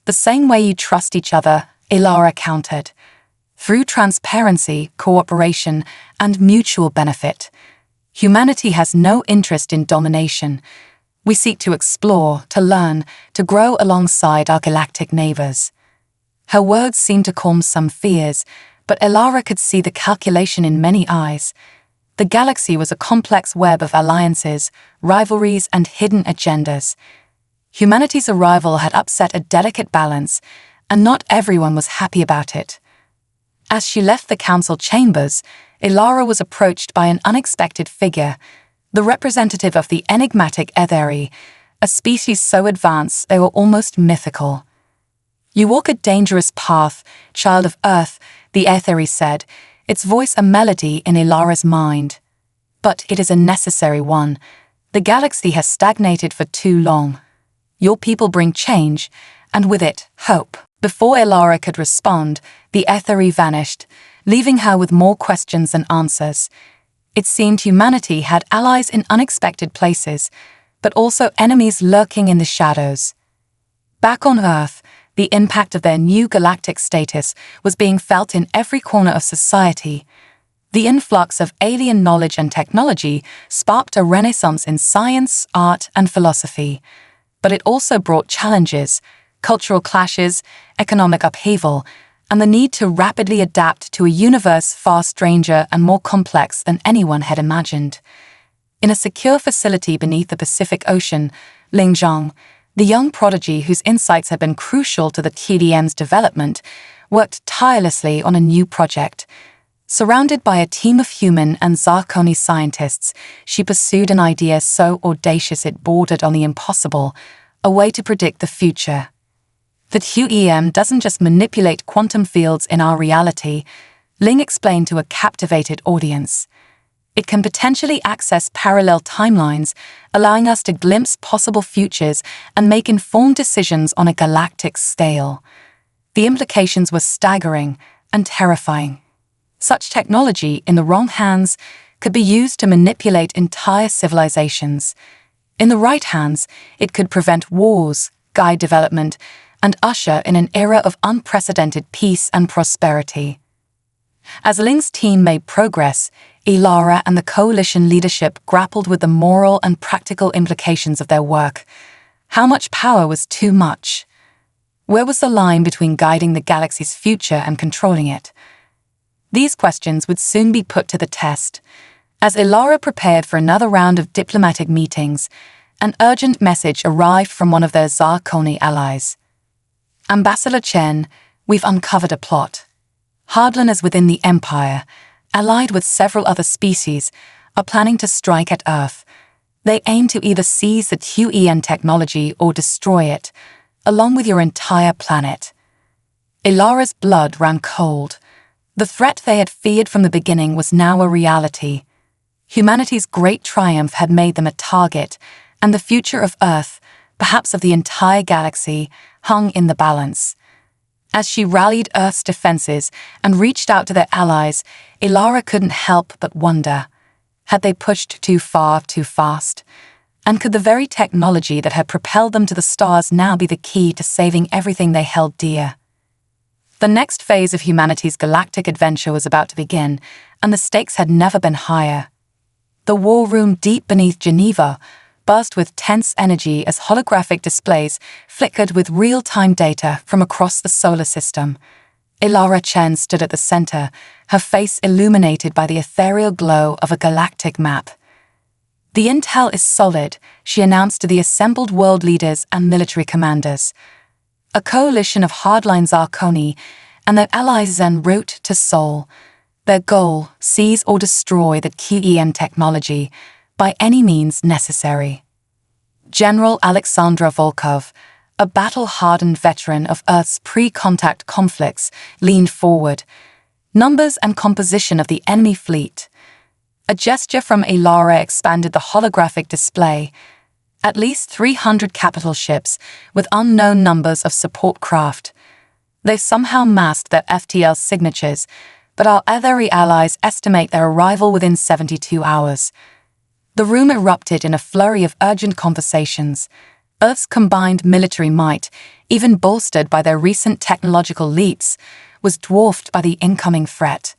"The same way you trust each other," Ilara countered. "Through transparency, cooperation, and mutual benefit. Humanity has no interest in domination. We seek to explore, to learn, to grow alongside our galactic neighbors." Her words seemed to calm some fears, but Ilara could see the calculation in many eyes. The galaxy was a complex web of alliances, rivalries, and hidden agendas. Humanity's arrival had upset a delicate balance, and not everyone was happy about it. As she left the council chambers, Ilara was approached by an unexpected figure, the representative of the enigmatic Etheri, a species so advanced they were almost mythical. "You walk a dangerous path, child of Earth," the Aetheri said, its voice a melody in Ilara's mind. "But it is a necessary one. The galaxy has stagnated for too long. Your people bring change, and with it, hope." Before Ilara could respond, the Aetheri vanished, leaving her with more questions than answers. It seemed humanity had allies in unexpected places, but also enemies lurking in the shadows. Back on Earth, the impact of their new galactic status was being felt in every corner of society. The influx of alien knowledge and technology sparked a renaissance in science, art, and philosophy. But it also brought challenges, cultural clashes, economic upheaval, and the need to rapidly adapt to a universe far stranger and more complex than anyone had imagined. In a secure facility beneath the Pacific Ocean, Ling Zhang, the young prodigy whose insights had been crucial to the TDM's development, worked tirelessly on a new project. Surrounded by a team of human and Zarkoni scientists, she pursued an idea so audacious it bordered on the impossible, a way to predict the future. The TUEM doesn't just manipulate quantum fields in our reality, Ling explained to a captivated audience. It can potentially access parallel timelines, allowing us to glimpse possible futures and make informed decisions on a galactic scale. The implications were staggering and terrifying. Such technology, in the wrong hands, could be used to manipulate entire civilizations. In the right hands, it could prevent wars, guide development, and usher in an era of unprecedented peace and prosperity. As Ling's team made progress, Ilara and the coalition leadership grappled with the moral and practical implications of their work. How much power was too much? Where was the line between guiding the galaxy's future and controlling it? These questions would soon be put to the test. As Ilara prepared for another round of diplomatic meetings, an urgent message arrived from one of their Zarkoni allies. "Ambassador Chen, we've uncovered a plot. Hardliners within the Empire, allied with several other species, are planning to strike at Earth. They aim to either seize the TUEN technology or destroy it, along with your entire planet." Ilara's blood ran cold. The threat they had feared from the beginning was now a reality. Humanity's great triumph had made them a target, and the future of Earth, perhaps of the entire galaxy, hung in the balance. As she rallied Earth's defenses and reached out to their allies, Ilara couldn't help but wonder. Had they pushed too far, too fast? And could the very technology that had propelled them to the stars now be the key to saving everything they held dear? The next phase of humanity's galactic adventure was about to begin, and the stakes had never been higher. The war room deep beneath Geneva buzzed with tense energy as holographic displays flickered with real-time data from across the solar system. Ilara Chen stood at the center, her face illuminated by the ethereal glow of a galactic map. "The intel is solid," she announced to the assembled world leaders and military commanders. A coalition of hardline Zarkoni and their allies en route to Sol. Their goal, seize or destroy the QEN technology by any means necessary. General Alexandra Volkov, a battle-hardened veteran of Earth's pre-contact conflicts, leaned forward. Numbers and composition of the enemy fleet. A gesture from Ilara expanded the holographic display. At least 300 capital ships with unknown numbers of support craft. They somehow masked their FTL signatures, but our Aetheri allies estimate their arrival within 72 hours. The room erupted in a flurry of urgent conversations. Earth's combined military might, even bolstered by their recent technological leaps, was dwarfed by the incoming threat.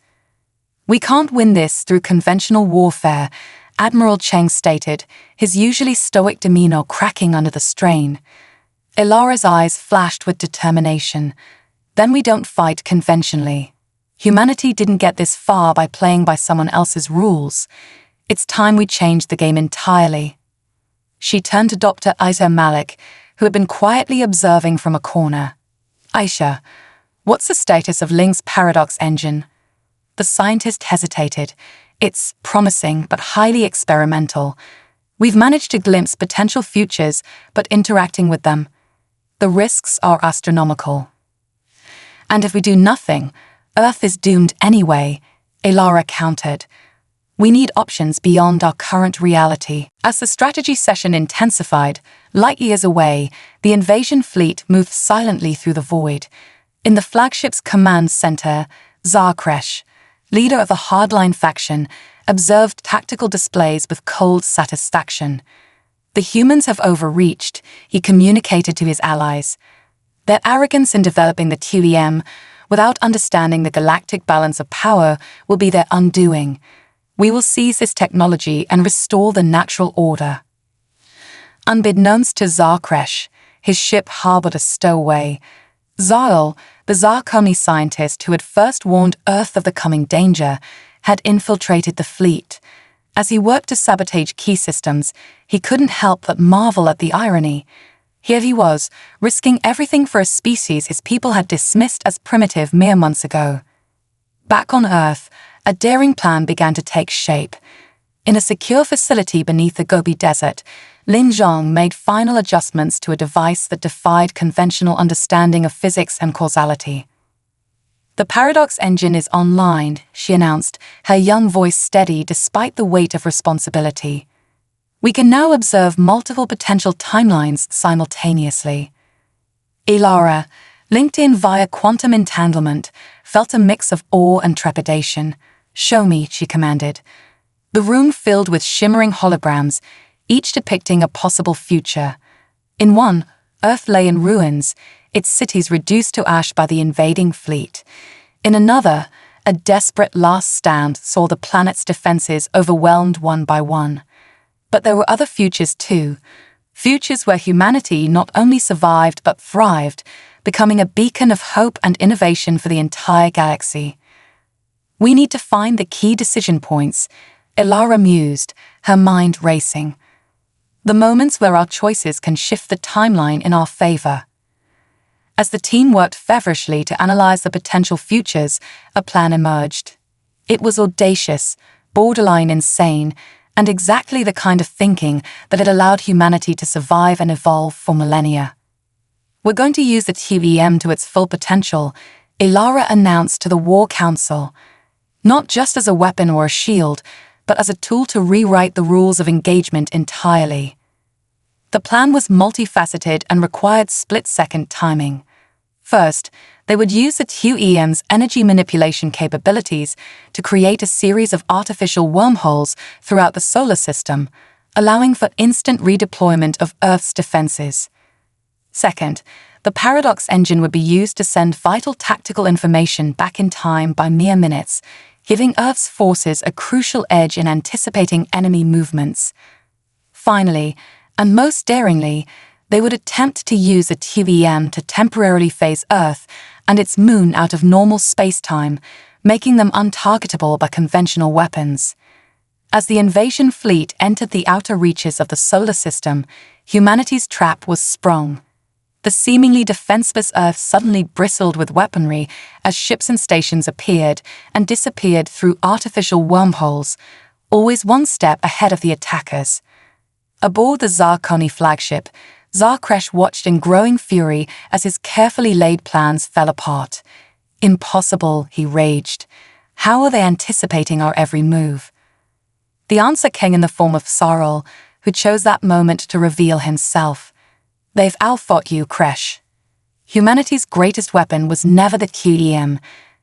"We can't win this through conventional warfare," Admiral Cheng stated, his usually stoic demeanor cracking under the strain. Ilara's eyes flashed with determination. "Then we don't fight conventionally. Humanity didn't get this far by playing by someone else's rules. It's time we changed the game entirely." She turned to Dr. Aisha Malik, who had been quietly observing from a corner. "Aisha, what's the status of Ling's paradox engine?" The scientist hesitated. "It's promising but highly experimental. We've managed to glimpse potential futures, but interacting with them, the risks are astronomical." And if we do nothing, Earth is doomed anyway, Elara countered. We need options beyond our current reality. As the strategy session intensified, light years away, the invasion fleet moved silently through the void. In the flagship's command center, Zarkresh, leader of the hardline faction, observed tactical displays with cold satisfaction. The humans have overreached, he communicated to his allies. Their arrogance in developing the TUEM, without understanding the galactic balance of power, will be their undoing. We will seize this technology and restore the natural order. Unbeknownst to Zarkresh, his ship harbored a stowaway. Zael, the Zarkoni scientist who had first warned Earth of the coming danger, had infiltrated the fleet. As he worked to sabotage key systems, he couldn't help but marvel at the irony. Here he was, risking everything for a species his people had dismissed as primitive mere months ago. Back on Earth, a daring plan began to take shape. In a secure facility beneath the Gobi Desert, Lin Zhong made final adjustments to a device that defied conventional understanding of physics and causality. "The paradox engine is online," she announced, her young voice steady despite the weight of responsibility. "We can now observe multiple potential timelines simultaneously." Elara, linked in via quantum entanglement, felt a mix of awe and trepidation. "Show me," she commanded. The room filled with shimmering holograms, each depicting a possible future. In one, Earth lay in ruins, its cities reduced to ash by the invading fleet. In another, a desperate last stand saw the planet's defenses overwhelmed one by one. But there were other futures too, futures where humanity not only survived but thrived, becoming a beacon of hope and innovation for the entire galaxy. "We need to find the key decision points," Elara mused, her mind racing. "The moments where our choices can shift the timeline in our favor." As the team worked feverishly to analyze the potential futures, a plan emerged. It was audacious, borderline insane, and exactly the kind of thinking that had allowed humanity to survive and evolve for millennia. "We're going to use the TVM to its full potential," Elara announced to the War Council. "Not just as a weapon or a shield, but as a tool to rewrite the rules of engagement entirely." The plan was multifaceted and required split-second timing. First, they would use the TUEM's energy manipulation capabilities to create a series of artificial wormholes throughout the solar system, allowing for instant redeployment of Earth's defenses. Second, the paradox engine would be used to send vital tactical information back in time by mere minutes, giving Earth's forces a crucial edge in anticipating enemy movements. Finally, and most daringly, they would attempt to use a TVM to temporarily phase Earth and its moon out of normal space-time, making them untargetable by conventional weapons. As the invasion fleet entered the outer reaches of the solar system, humanity's trap was sprung. The seemingly defenseless Earth suddenly bristled with weaponry as ships and stations appeared and disappeared through artificial wormholes, always one step ahead of the attackers. Aboard the Zarkoni flagship, Zarkresh watched in growing fury as his carefully laid plans fell apart. "Impossible," he raged. "How are they anticipating our every move?" The answer came in the form of Sarl, who chose that moment to reveal himself. "They've outfought you, Kresh. Humanity's greatest weapon was never the QEM.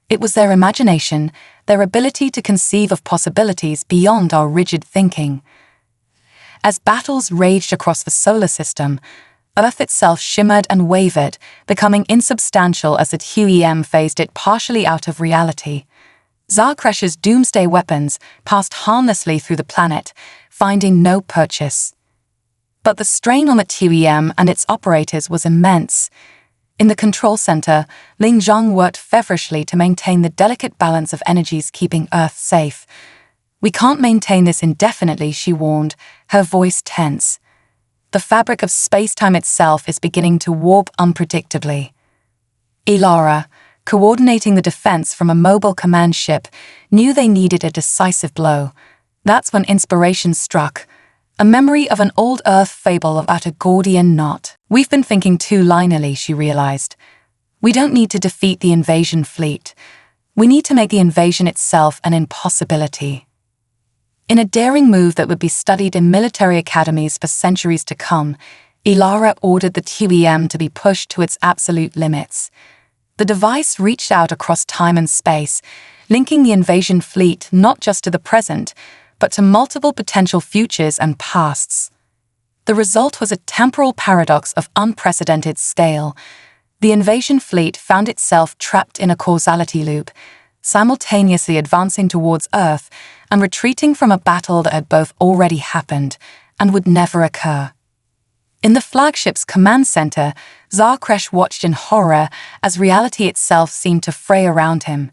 It was their imagination, their ability to conceive of possibilities beyond our rigid thinking." As battles raged across the solar system, Earth itself shimmered and wavered, becoming insubstantial as the TUEM phased it partially out of reality. Zarkresh's doomsday weapons passed harmlessly through the planet, finding no purchase. But the strain on the TUEM and its operators was immense. In the control center, Ling Zhong worked feverishly to maintain the delicate balance of energies keeping Earth safe. "We can't maintain this indefinitely," she warned, her voice tense. "The fabric of space-time itself is beginning to warp unpredictably." Elara, coordinating the defense from a mobile command ship, knew they needed a decisive blow. That's when inspiration struck, a memory of an old Earth fable about a Gordian knot. "We've been thinking too linearly," she realized. We don't need to defeat the invasion fleet. We need to make the invasion itself an impossibility. In a daring move that would be studied in military academies for centuries to come, Ilara ordered the TUEM to be pushed to its absolute limits. The device reached out across time and space, linking the invasion fleet not just to the present, but to multiple potential futures and pasts. The result was a temporal paradox of unprecedented scale. The invasion fleet found itself trapped in a causality loop, simultaneously advancing towards Earth and retreating from a battle that had both already happened and would never occur. In the flagship's command center, Zarkresh watched in horror as reality itself seemed to fray around him.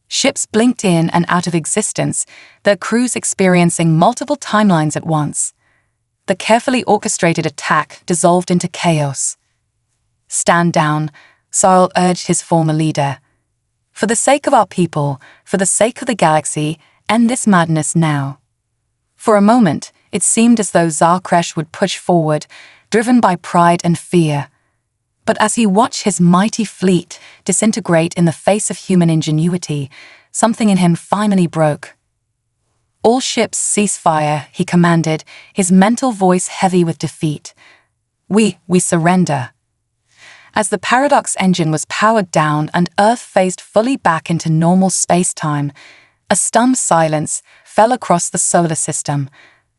Ships blinked in and out of existence, their crews experiencing multiple timelines at once. The carefully orchestrated attack dissolved into chaos. "Stand down," Sarl urged his former leader. "For the sake of our people, for the sake of the galaxy, end this madness now." For a moment, it seemed as though Zarkresh would push forward, driven by pride and fear. But as he watched his mighty fleet disintegrate in the face of human ingenuity, something in him finally broke. "All ships cease fire," he commanded, his mental voice heavy with defeat. We surrender." As the Paradox engine was powered down and Earth phased fully back into normal space-time, a stunned silence fell across the solar system.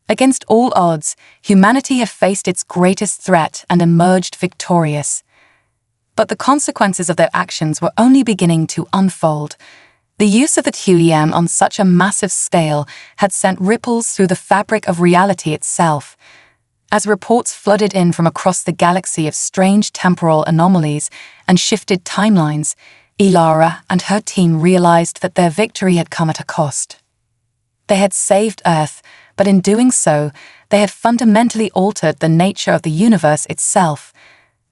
Against all odds, humanity had faced its greatest threat and emerged victorious. But the consequences of their actions were only beginning to unfold. The use of the TUEM on such a massive scale had sent ripples through the fabric of reality itself. As reports flooded in from across the galaxy of strange temporal anomalies and shifted timelines, Ilara and her team realized that their victory had come at a cost. They had saved Earth, but in doing so, they had fundamentally altered the nature of the universe itself.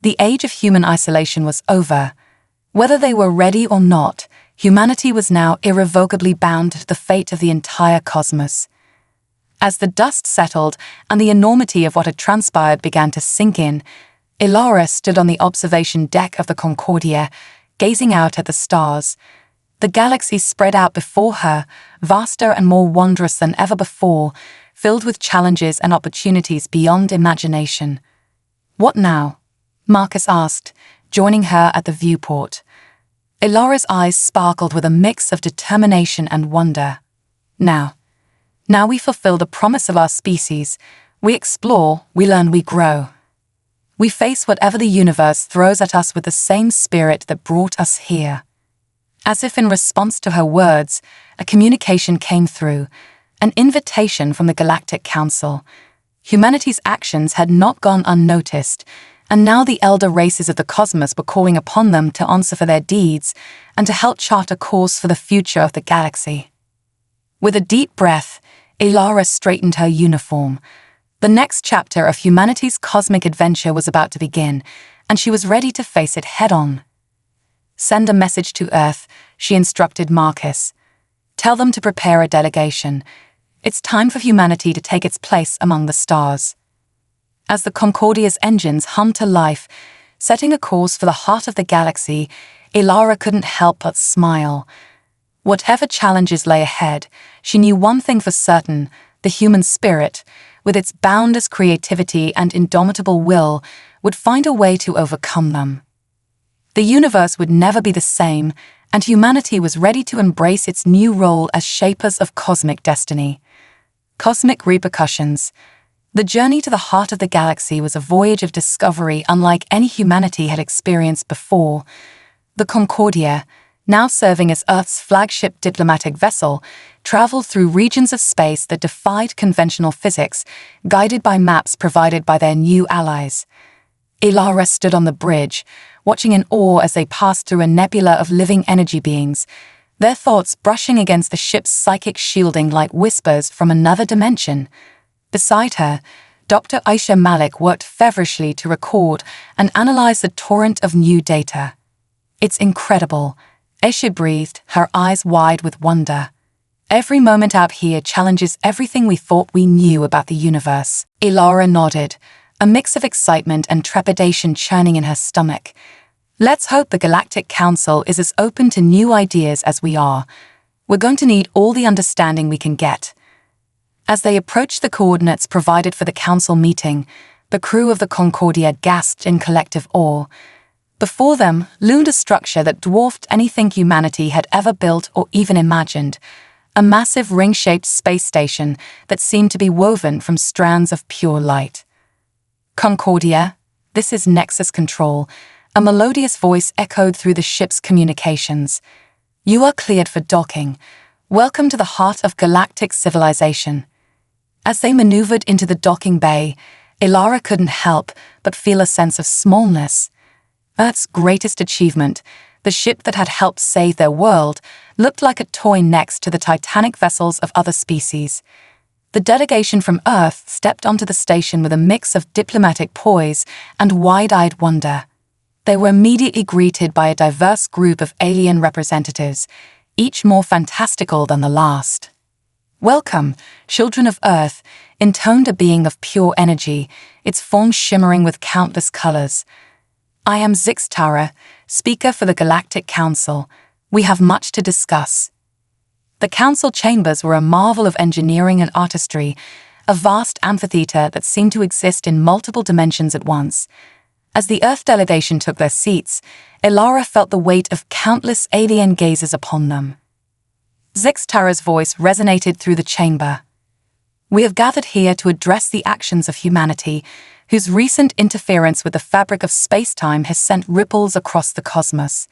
The age of human isolation was over. Whether they were ready or not, humanity was now irrevocably bound to the fate of the entire cosmos. As the dust settled and the enormity of what had transpired began to sink in, Ilara stood on the observation deck of the Concordia, gazing out at the stars. The galaxy spread out before her, vaster and more wondrous than ever before, filled with challenges and opportunities beyond imagination. "What now?" Marcus asked, joining her at the viewport. Ilara's eyes sparkled with a mix of determination and wonder. Now we fulfill the promise of our species. We explore, we learn, we grow. We face whatever the universe throws at us with the same spirit that brought us here." As if in response to her words, a communication came through, an invitation from the Galactic Council. Humanity's actions had not gone unnoticed, and now the elder races of the cosmos were calling upon them to answer for their deeds and to help chart a course for the future of the galaxy. With a deep breath, Ilara straightened her uniform. The next chapter of humanity's cosmic adventure was about to begin, and she was ready to face it head-on. "Send a message to Earth," she instructed Marcus. "Tell them to prepare a delegation. It's time for humanity to take its place among the stars." As the Concordia's engines hummed to life, setting a course for the heart of the galaxy, Ilara couldn't help but smile. Whatever challenges lay ahead, she knew one thing for certain: the human spirit, with its boundless creativity and indomitable will, would find a way to overcome them. The universe would never be the same, and humanity was ready to embrace its new role as shapers of cosmic destiny. Cosmic repercussions. The journey to the heart of the galaxy was a voyage of discovery unlike any humanity had experienced before. The Concordia, now serving as Earth's flagship diplomatic vessel, traveled through regions of space that defied conventional physics, guided by maps provided by their new allies. Ilara stood on the bridge, watching in awe as they passed through a nebula of living energy beings, their thoughts brushing against the ship's psychic shielding like whispers from another dimension. Beside her, Dr. Aisha Malik worked feverishly to record and analyze the torrent of new data. "It's incredible," Aisha breathed, her eyes wide with wonder. "Every moment out here challenges everything we thought we knew about the universe." Ilara nodded, a mix of excitement and trepidation churning in her stomach. Let's hope the Galactic Council is as open to new ideas as we are. We're going to need all the understanding we can get. As they approached the coordinates provided for the council meeting, the crew of the Concordia gasped in collective awe. Before them loomed a structure that dwarfed anything humanity had ever built or even imagined, a massive ring-shaped space station that seemed to be woven from strands of pure light. Concordia, this is Nexus Control. A melodious voice echoed through the ship's communications. You are cleared for docking. Welcome to the heart of galactic civilization. As they maneuvered into the docking bay, Ilara couldn't help but feel a sense of smallness. Earth's greatest achievement, the ship that had helped save their world, looked like a toy next to the titanic vessels of other species. The delegation from Earth stepped onto the station with a mix of diplomatic poise and wide-eyed wonder. They were immediately greeted by a diverse group of alien representatives, each more fantastical than the last. Welcome, children of Earth, intoned a being of pure energy, its form shimmering with countless colors. I am Zixtara, speaker for the Galactic Council. We have much to discuss. The council chambers were a marvel of engineering and artistry, a vast amphitheater that seemed to exist in multiple dimensions at once. As the Earth delegation took their seats, Ilara felt the weight of countless alien gazes upon them. Zixtara's voice resonated through the chamber. We have gathered here to address the actions of humanity, whose recent interference with the fabric of space-time has sent ripples across the cosmos.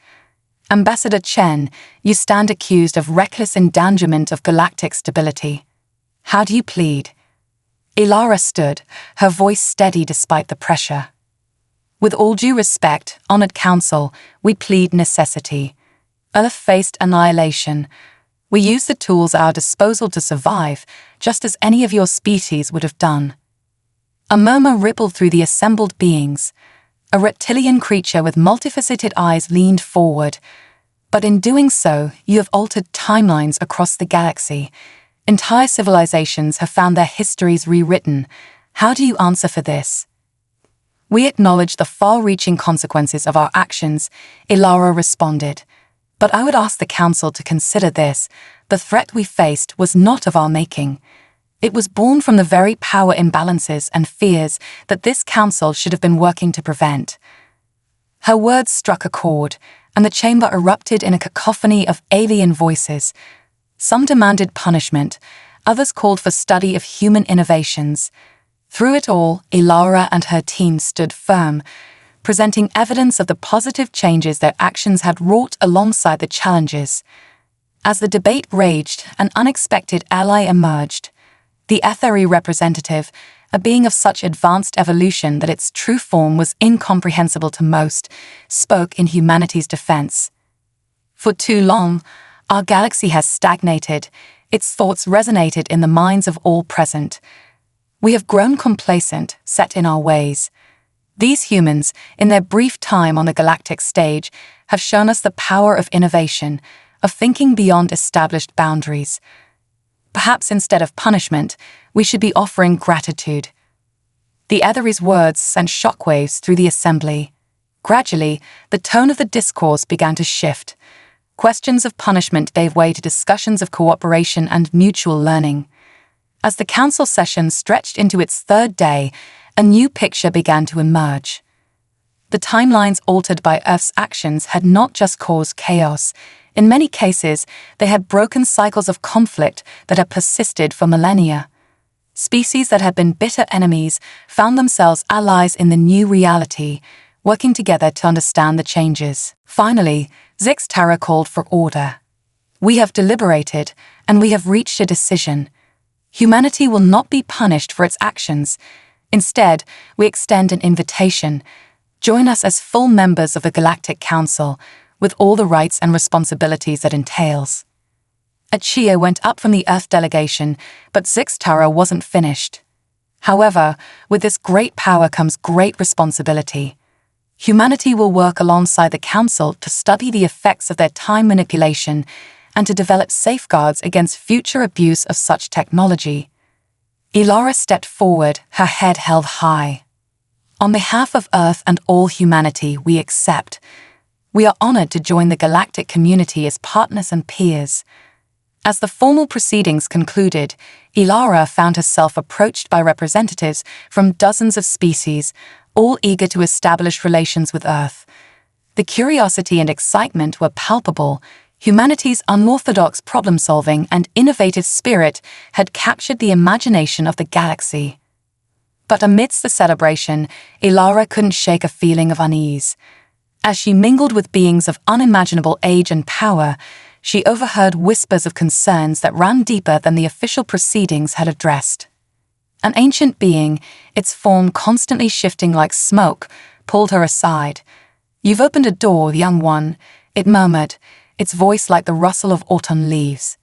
Ambassador Chen, you stand accused of reckless endangerment of galactic stability. How do you plead? Ilara stood, her voice steady despite the pressure. With all due respect, honored council, we plead necessity. Earth faced annihilation. We use the tools at our disposal to survive, just as any of your species would have done. A murmur rippled through the assembled beings. A reptilian creature with multifaceted eyes leaned forward. But in doing so, you have altered timelines across the galaxy. Entire civilizations have found their histories rewritten. How do you answer for this? We acknowledge the far-reaching consequences of our actions, Ilara responded. But I would ask the Council to consider this. The threat we faced was not of our making. It was born from the very power imbalances and fears that this Council should have been working to prevent. Her words struck a chord, and the chamber erupted in a cacophony of alien voices. Some demanded punishment, others called for study of human innovations. Through it all, Ilara and her team stood firm, presenting evidence of the positive changes their actions had wrought alongside the challenges. As the debate raged, an unexpected ally emerged. The Etheri representative, a being of such advanced evolution that its true form was incomprehensible to most, spoke in humanity's defense. For too long, our galaxy has stagnated. Its thoughts resonated in the minds of all present. We have grown complacent, set in our ways. These humans, in their brief time on the galactic stage, have shown us the power of innovation, of thinking beyond established boundaries. Perhaps instead of punishment, we should be offering gratitude. The Etheri's words sent shockwaves through the assembly. Gradually, the tone of the discourse began to shift. Questions of punishment gave way to discussions of cooperation and mutual learning. As the council session stretched into its third day, a new picture began to emerge. The timelines altered by Earth's actions had not just caused chaos. In many cases, they had broken cycles of conflict that had persisted for millennia. Species that had been bitter enemies found themselves allies in the new reality, working together to understand the changes. Finally, Zixtara called for order. We have deliberated, and we have reached a decision. Humanity will not be punished for its actions. Instead, we extend an invitation. Join us as full members of the Galactic Council, with all the rights and responsibilities that entails. A cheer went up from the Earth delegation, but Zixtara wasn't finished. However, with this great power comes great responsibility. Humanity will work alongside the Council to study the effects of their time manipulation and to develop safeguards against future abuse of such technology. Ilara stepped forward, her head held high. On behalf of Earth and all humanity, we accept. We are honored to join the galactic community as partners and peers. As the formal proceedings concluded, Ilara found herself approached by representatives from dozens of species, all eager to establish relations with Earth. The curiosity and excitement were palpable. Humanity's unorthodox problem-solving and innovative spirit had captured the imagination of the galaxy. But amidst the celebration, Ilara couldn't shake a feeling of unease. As she mingled with beings of unimaginable age and power, she overheard whispers of concerns that ran deeper than the official proceedings had addressed. An ancient being, its form constantly shifting like smoke, pulled her aside. "You've opened a door, young one," it murmured, its voice like the rustle of autumn leaves.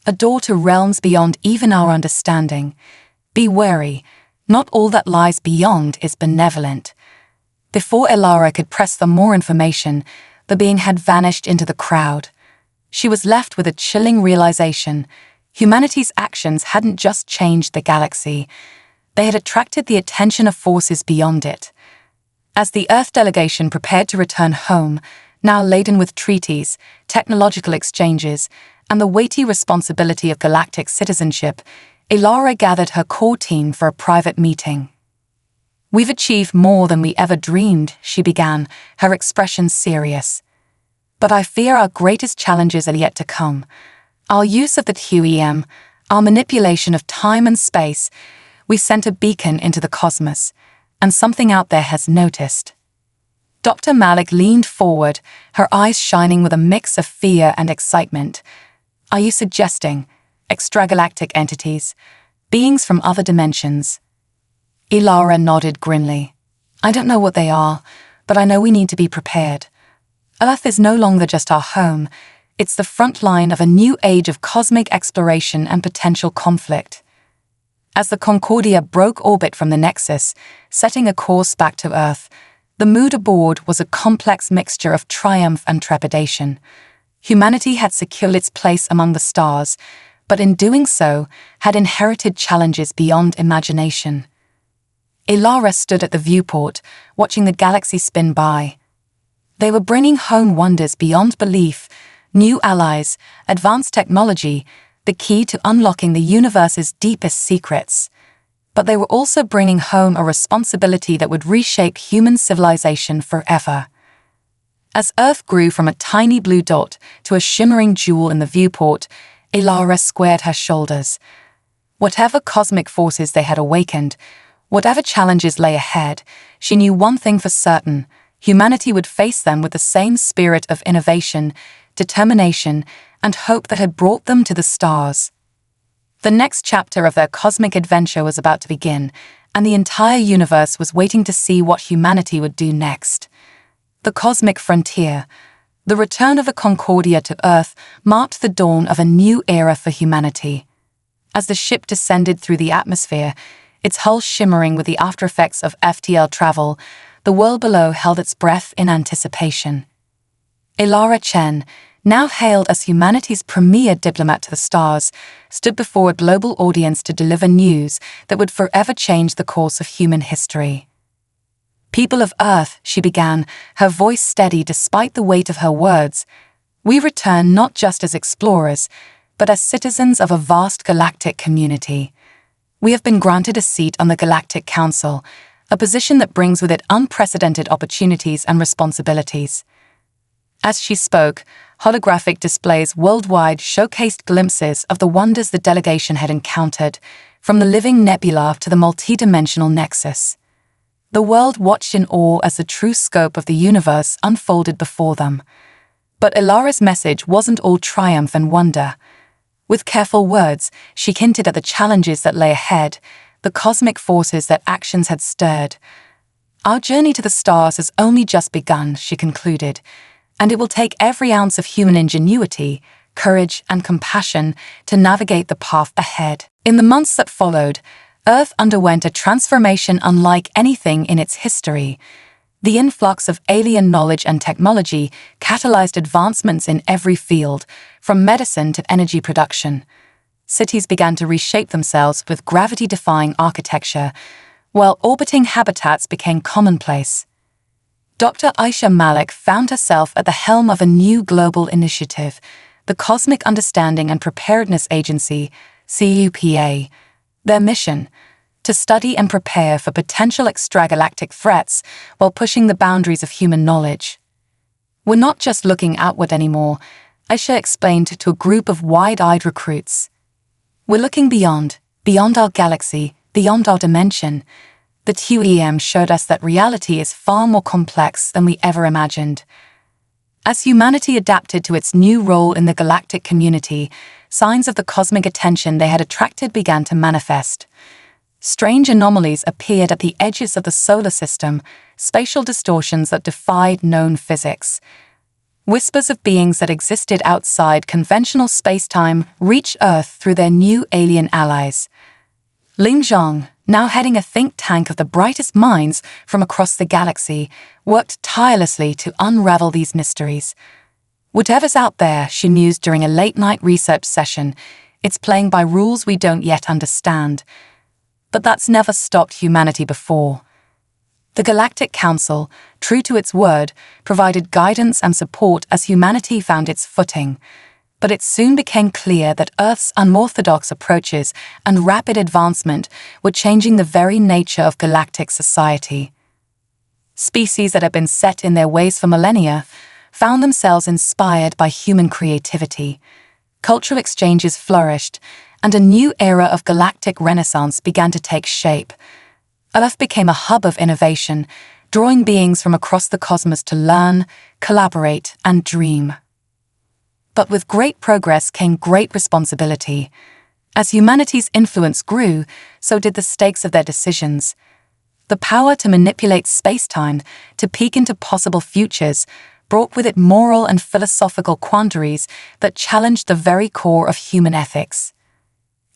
"A door to realms beyond even our understanding. Be wary, not all that lies beyond is benevolent." Before Ilara could press for more information, the being had vanished into the crowd. She was left with a chilling realization. Humanity's actions hadn't just changed the galaxy. They had attracted the attention of forces beyond it. As the Earth delegation prepared to return home, now laden with treaties, technological exchanges, and the weighty responsibility of galactic citizenship, Ilara gathered her core team for a private meeting. "We've achieved more than we ever dreamed," she began, her expression serious. "But I fear our greatest challenges are yet to come. Our use of the TUEM, our manipulation of time and space, we sent a beacon into the cosmos, and something out there has noticed." Dr. Malik leaned forward, her eyes shining with a mix of fear and excitement. "Are you suggesting extragalactic entities, beings from other dimensions?" Ilara nodded grimly. "I don't know what they are, but I know we need to be prepared. Earth is no longer just our home. It's the front line of a new age of cosmic exploration and potential conflict." As the Concordia broke orbit from the Nexus, setting a course back to Earth, the mood aboard was a complex mixture of triumph and trepidation. Humanity had secured its place among the stars, but in doing so, had inherited challenges beyond imagination. Ilara stood at the viewport, watching the galaxy spin by. They were bringing home wonders beyond belief, new allies, advanced technology, the key to unlocking the universe's deepest secrets. But they were also bringing home a responsibility that would reshape human civilization forever. As Earth grew from a tiny blue dot to a shimmering jewel in the viewport, Ilara squared her shoulders. Whatever cosmic forces they had awakened, whatever challenges lay ahead, she knew one thing for certain: humanity would face them with the same spirit of innovation, determination, and hope that had brought them to the stars. The next chapter of their cosmic adventure was about to begin, and the entire universe was waiting to see what humanity would do next. The cosmic frontier, the return of the Concordia to Earth, marked the dawn of a new era for humanity. As the ship descended through the atmosphere, its hull shimmering with the aftereffects of FTL travel, the world below held its breath in anticipation. Ilara Chen, now hailed as humanity's premier diplomat to the stars, stood before a global audience to deliver news that would forever change the course of human history. "People of Earth," she began, her voice steady despite the weight of her words, "we return not just as explorers, but as citizens of a vast galactic community. We have been granted a seat on the Galactic Council, a position that brings with it unprecedented opportunities and responsibilities." As she spoke, holographic displays worldwide showcased glimpses of the wonders the delegation had encountered, from the living nebula to the multidimensional nexus. The world watched in awe as the true scope of the universe unfolded before them. But Ilara's message wasn't all triumph and wonder. With careful words, she hinted at the challenges that lay ahead, the cosmic forces that actions had stirred. "Our journey to the stars has only just begun," she concluded, "and it will take every ounce of human ingenuity, courage, and compassion to navigate the path ahead." In the months that followed, Earth underwent a transformation unlike anything in its history. The influx of alien knowledge and technology catalyzed advancements in every field, from medicine to energy production. Cities began to reshape themselves with gravity-defying architecture, while orbiting habitats became commonplace. Dr. Aisha Malik found herself at the helm of a new global initiative, the Cosmic Understanding and Preparedness Agency, CUPA. Their mission: to study and prepare for potential extragalactic threats while pushing the boundaries of human knowledge. We're not just looking outward anymore, Aisha explained to a group of wide-eyed recruits. We're looking beyond our galaxy, beyond our dimension. The TUEM showed us that reality is far more complex than we ever imagined. As humanity adapted to its new role in the galactic community, signs of the cosmic attention they had attracted began to manifest. Strange anomalies appeared at the edges of the solar system, spatial distortions that defied known physics. Whispers of beings that existed outside conventional spacetime reached Earth through their new alien allies. Ling Zhang, now heading a think tank of the brightest minds from across the galaxy, worked tirelessly to unravel these mysteries. Whatever's out there, she mused during a late-night research session, it's playing by rules we don't yet understand. But that's never stopped humanity before. The Galactic Council, true to its word, provided guidance and support as humanity found its footing. But it soon became clear that Earth's unorthodox approaches and rapid advancement were changing the very nature of galactic society. Species that had been set in their ways for millennia found themselves inspired by human creativity. Cultural exchanges flourished, and a new era of galactic renaissance began to take shape. Earth became a hub of innovation, drawing beings from across the cosmos to learn, collaborate, and dream. But with great progress came great responsibility. As humanity's influence grew, so did the stakes of their decisions. The power to manipulate space-time, to peek into possible futures, brought with it moral and philosophical quandaries that challenged the very core of human ethics.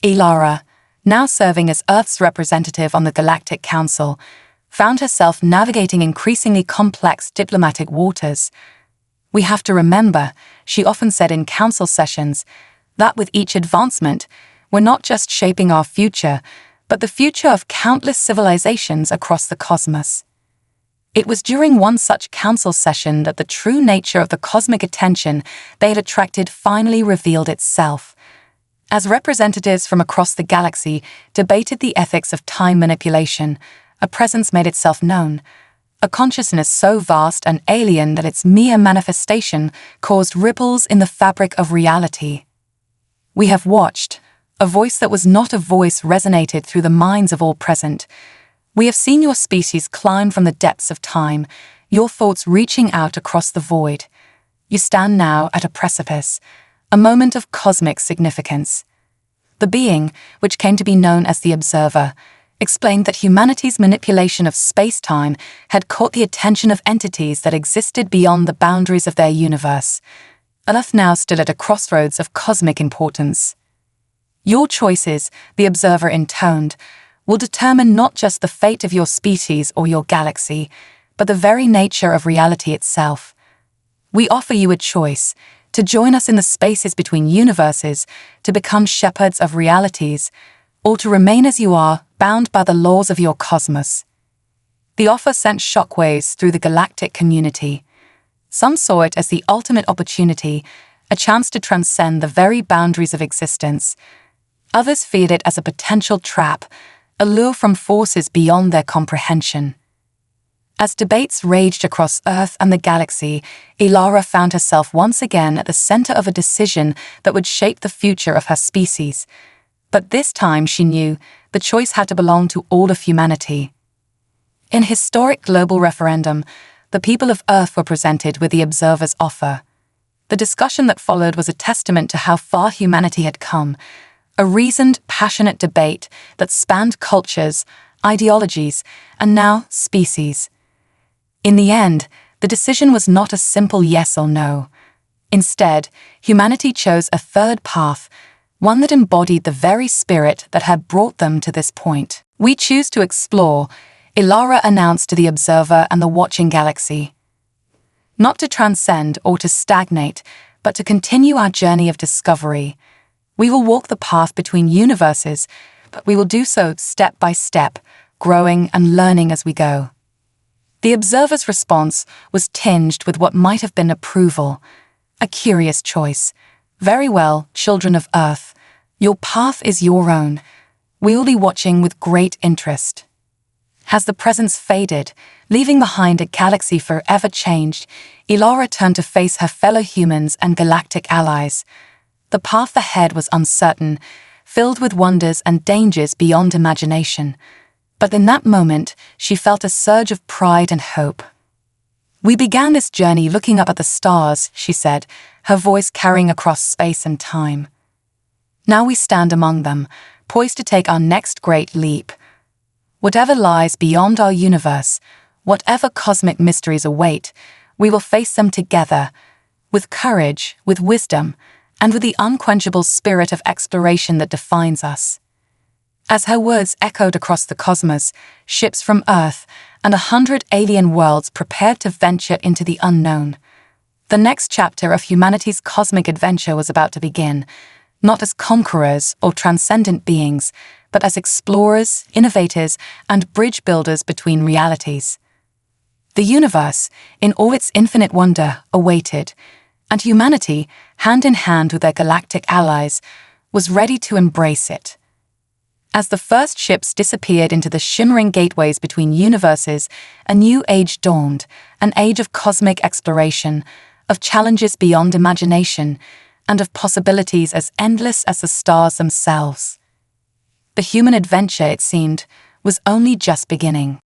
Ilara, now serving as Earth's representative on the Galactic Council, found herself navigating increasingly complex diplomatic waters. We have to remember, she often said in council sessions, that with each advancement, we're not just shaping our future, but the future of countless civilizations across the cosmos. It was during one such council session that the true nature of the cosmic attention they had attracted finally revealed itself. As representatives from across the galaxy debated the ethics of time manipulation, a presence made itself known. A consciousness so vast and alien that its mere manifestation caused ripples in the fabric of reality. We have watched. A voice that was not a voice resonated through the minds of all present. We have seen your species climb from the depths of time, your thoughts reaching out across the void. You stand now at a precipice, a moment of cosmic significance. The being, which came to be known as the Observer, explained that humanity's manipulation of space-time had caught the attention of entities that existed beyond the boundaries of their universe. Earth now stood at a crossroads of cosmic importance. Your choices, the Observer intoned, will determine not just the fate of your species or your galaxy, but the very nature of reality itself. We offer you a choice: to join us in the spaces between universes, to become shepherds of realities, or to remain as you are, bound by the laws of your cosmos. The offer sent shockwaves through the galactic community. Some saw it as the ultimate opportunity, a chance to transcend the very boundaries of existence. Others feared it as a potential trap, a lure from forces beyond their comprehension. As debates raged across Earth and the galaxy, Ilara found herself once again at the center of a decision that would shape the future of her species. But this time, she knew, the choice had to belong to all of humanity. In a historic global referendum, the people of Earth were presented with the Observer's offer. The discussion that followed was a testament to how far humanity had come, a reasoned, passionate debate that spanned cultures, ideologies, and now species. In the end, the decision was not a simple yes or no. Instead, humanity chose a third path, one that embodied the very spirit that had brought them to this point. We choose to explore, Ilara announced to the Observer and the watching galaxy. Not to transcend or to stagnate, but to continue our journey of discovery. We will walk the path between universes, but we will do so step by step, growing and learning as we go. The observer's response was tinged with what might have been approval. A curious choice. Very well, children of Earth. Your path is your own. We'll be watching with great interest. As the presence faded, leaving behind a galaxy forever changed, Elora turned to face her fellow humans and galactic allies. The path ahead was uncertain, filled with wonders and dangers beyond imagination. But in that moment, she felt a surge of pride and hope. We began this journey looking up at the stars, she said, her voice carrying across space and time. Now we stand among them, poised to take our next great leap. Whatever lies beyond our universe, whatever cosmic mysteries await, we will face them together, with courage, with wisdom, and with the unquenchable spirit of exploration that defines us. As her words echoed across the cosmos, ships from Earth and 100 alien worlds prepared to venture into the unknown. The next chapter of humanity's cosmic adventure was about to begin, not as conquerors or transcendent beings, but as explorers, innovators, and bridge builders between realities. The universe, in all its infinite wonder, awaited, and humanity, hand in hand with their galactic allies, was ready to embrace it. As the first ships disappeared into the shimmering gateways between universes, a new age dawned, an age of cosmic exploration, of challenges beyond imagination, and of possibilities as endless as the stars themselves. The human adventure, it seemed, was only just beginning.